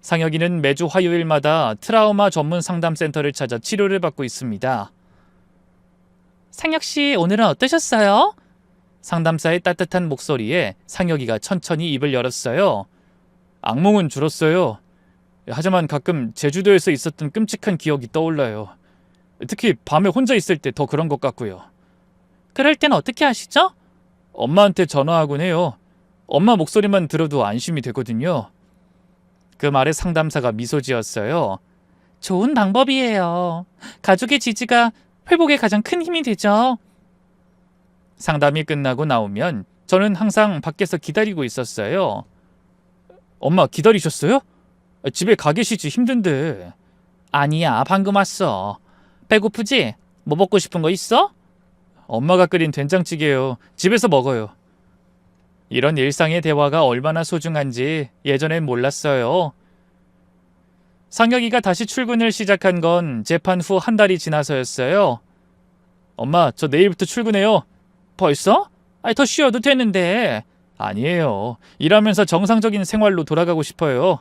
상혁이는 매주 화요일마다 트라우마 전문 상담센터를 찾아 치료를 받고 있습니다. 상혁씨, 오늘은 어떠셨어요? 상담사의 따뜻한 목소리에 상혁이가 천천히 입을 열었어요. 악몽은 줄었어요. 하지만 가끔 제주도에서 있었던 끔찍한 기억이 떠올라요. 특히 밤에 혼자 있을 때 더 그런 것 같고요. 그럴 땐 어떻게 하시죠? 엄마한테 전화하곤 해요. 엄마 목소리만 들어도 안심이 되거든요. 그 말에 상담사가 미소 지었어요. 좋은 방법이에요. 가족의 지지가 회복에 가장 큰 힘이 되죠. 상담이 끝나고 나오면 저는 항상 밖에서 기다리고 있었어요. 엄마 기다리셨어요? 집에 가 계시지 힘든데. 아니야, 방금 왔어. 배고프지? 뭐 먹고 싶은 거 있어? 엄마가 끓인 된장찌개요. 집에서 먹어요. 이런 일상의 대화가 얼마나 소중한지 예전엔 몰랐어요. 상혁이가 다시 출근을 시작한 건 재판 후 1달이 지나서였어요. 엄마, 저 내일부터 출근해요. 벌써? 아니, 더 쉬어도 되는데. 아니에요. 일하면서 정상적인 생활로 돌아가고 싶어요.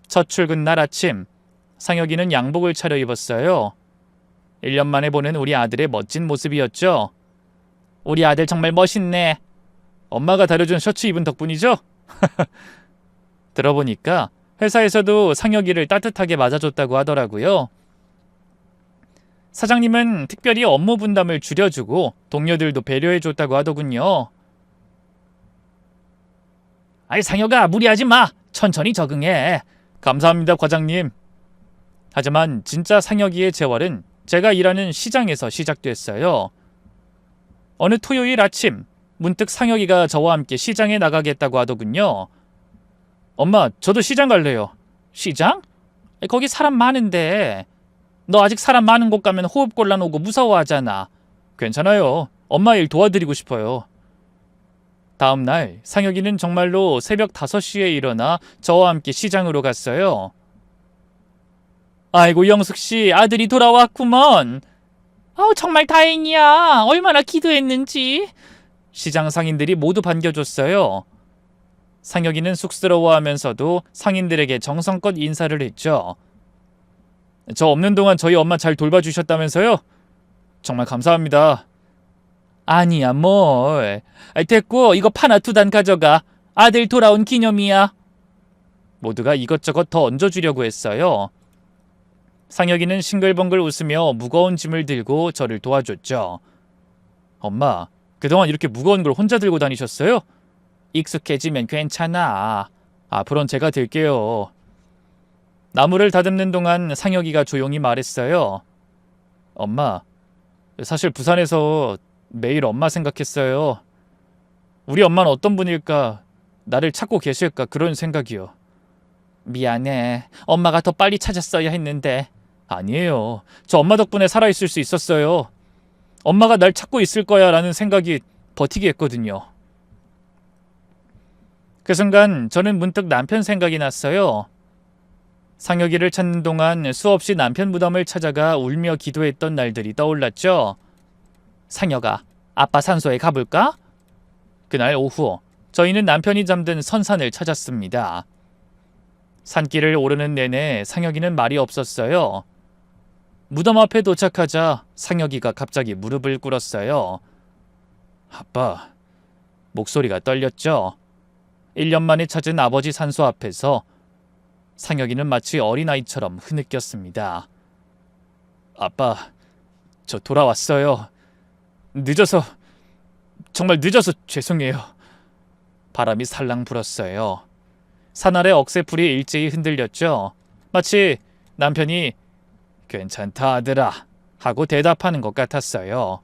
첫 출근 날 아침, 상혁이는 양복을 차려입었어요. 1년 만에 보는 우리 아들의 멋진 모습이었죠. 우리 아들 정말 멋있네. 엄마가 다려준 셔츠 입은 덕분이죠? 들어보니까 회사에서도 상혁이를 따뜻하게 맞아줬다고 하더라고요. 사장님은 특별히 업무 분담을 줄여주고 동료들도 배려해줬다고 하더군요. 아이, 상혁아, 무리하지 마. 천천히 적응해. 감사합니다, 과장님. 하지만 진짜 상혁이의 재활은 제가 일하는 시장에서 시작됐어요. 어느 토요일 아침, 문득 상혁이가 저와 함께 시장에 나가겠다고 하더군요. 엄마, 저도 시장 갈래요. 시장? 거기 사람 많은데. 너 아직 사람 많은 곳 가면 호흡 곤란 오고 무서워하잖아. 괜찮아요. 엄마 일 도와드리고 싶어요. 다음 날 상혁이는 정말로 새벽 5시에 일어나 저와 함께 시장으로 갔어요. 아이고, 영숙씨, 아들이 돌아왔구먼. 정말 다행이야. 얼마나 기도했는지. 시장 상인들이 모두 반겨줬어요. 상혁이는 쑥스러워하면서도 상인들에게 정성껏 인사를 했죠. 저 없는 동안 저희 엄마 잘 돌봐주셨다면서요? 정말 감사합니다. 아니야, 뭘. 됐고, 이거 파나 2단 가져가. 아들 돌아온 기념이야. 모두가 이것저것 더 얹어주려고 했어요. 상혁이는 싱글벙글 웃으며 무거운 짐을 들고 저를 도와줬죠. 엄마, 그동안 이렇게 무거운 걸 혼자 들고 다니셨어요? 익숙해지면 괜찮아. 앞으로는 제가 들게요. 나무를 다듬는 동안 상혁이가 조용히 말했어요. 엄마, 사실 부산에서 매일 엄마 생각했어요. 우리 엄마는 어떤 분일까? 나를 찾고 계실까? 그런 생각이요. 미안해. 엄마가 더 빨리 찾았어야 했는데. 아니에요. 저 엄마 덕분에 살아있을 수 있었어요. 엄마가 날 찾고 있을 거야 라는 생각이 버티게 했거든요. 그 순간 저는 문득 남편 생각이 났어요. 상혁이를 찾는 동안 수없이 남편 무덤을 찾아가 울며 기도했던 날들이 떠올랐죠. 상혁아, 아빠 산소에 가볼까? 그날 오후 저희는 남편이 잠든 선산을 찾았습니다. 산길을 오르는 내내 상혁이는 말이 없었어요. 무덤 앞에 도착하자 상혁이가 갑자기 무릎을 꿇었어요. 아빠, 목소리가 떨렸죠. 1년 만에 찾은 아버지 산소 앞에서 상혁이는 마치 어린아이처럼 흐느꼈습니다. 아빠, 저 돌아왔어요. 정말 늦어서 죄송해요. 바람이 살랑 불었어요. 산 아래 억새풀이 일제히 흔들렸죠. 마치 남편이 괜찮다 아들아 하고 대답하는 것 같았어요.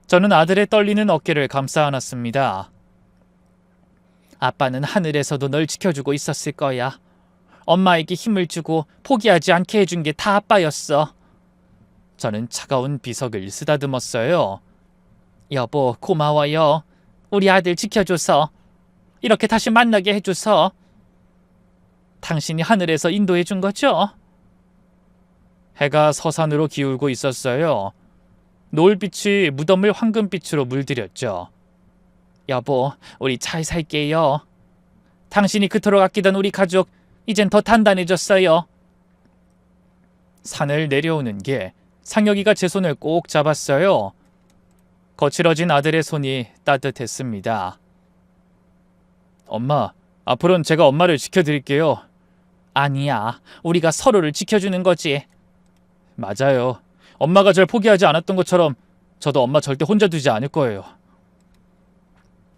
저는 아들의 떨리는 어깨를 감싸 안았습니다. 아빠는 하늘에서도 널 지켜주고 있었을 거야. 엄마에게 힘을 주고 포기하지 않게 해준 게 다 아빠였어. 저는 차가운 비석을 쓰다듬었어요. 여보, 고마워요. 우리 아들 지켜줘서. 이렇게 다시 만나게 해줘서. 당신이 하늘에서 인도해 준 거죠? 해가 서산으로 기울고 있었어요. 노을빛이 무덤을 황금빛으로 물들였죠. 여보, 우리 잘 살게요. 당신이 그토록 아끼던 우리 가족, 이젠 더 단단해졌어요. 산을 내려오는 길, 상혁이가 제 손을 꼭 잡았어요. 거칠어진 아들의 손이 따뜻했습니다. 엄마, 앞으로는 제가 엄마를 지켜드릴게요. 아니야, 우리가 서로를 지켜주는 거지. 맞아요. 엄마가 절 포기하지 않았던 것처럼 저도 엄마 절대 혼자 두지 않을 거예요.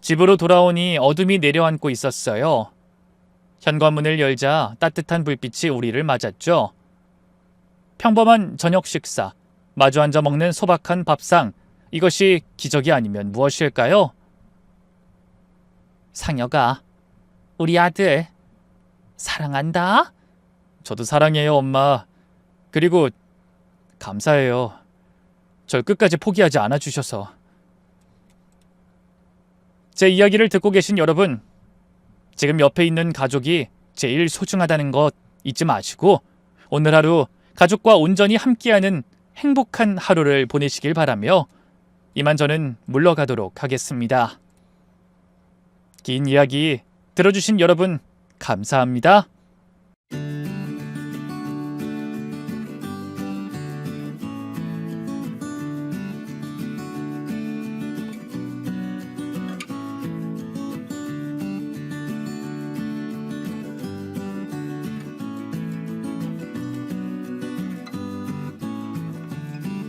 집으로 돌아오니 어둠이 내려앉고 있었어요. 현관문을 열자 따뜻한 불빛이 우리를 맞았죠. 평범한 저녁 식사, 마주 앉아 먹는 소박한 밥상, 이것이 기적이 아니면 무엇일까요? 상혁아, 우리 아들 사랑한다. 저도 사랑해요, 엄마. 그리고 감사해요. 절 끝까지 포기하지 않아 주셔서. 제 이야기를 듣고 계신 여러분, 지금 옆에 있는 가족이 제일 소중하다는 것 잊지 마시고 오늘 하루 가족과 온전히 함께하는 행복한 하루를 보내시길 바라며 이만 저는 물러가도록 하겠습니다. 긴 이야기 들어주신 여러분 감사합니다.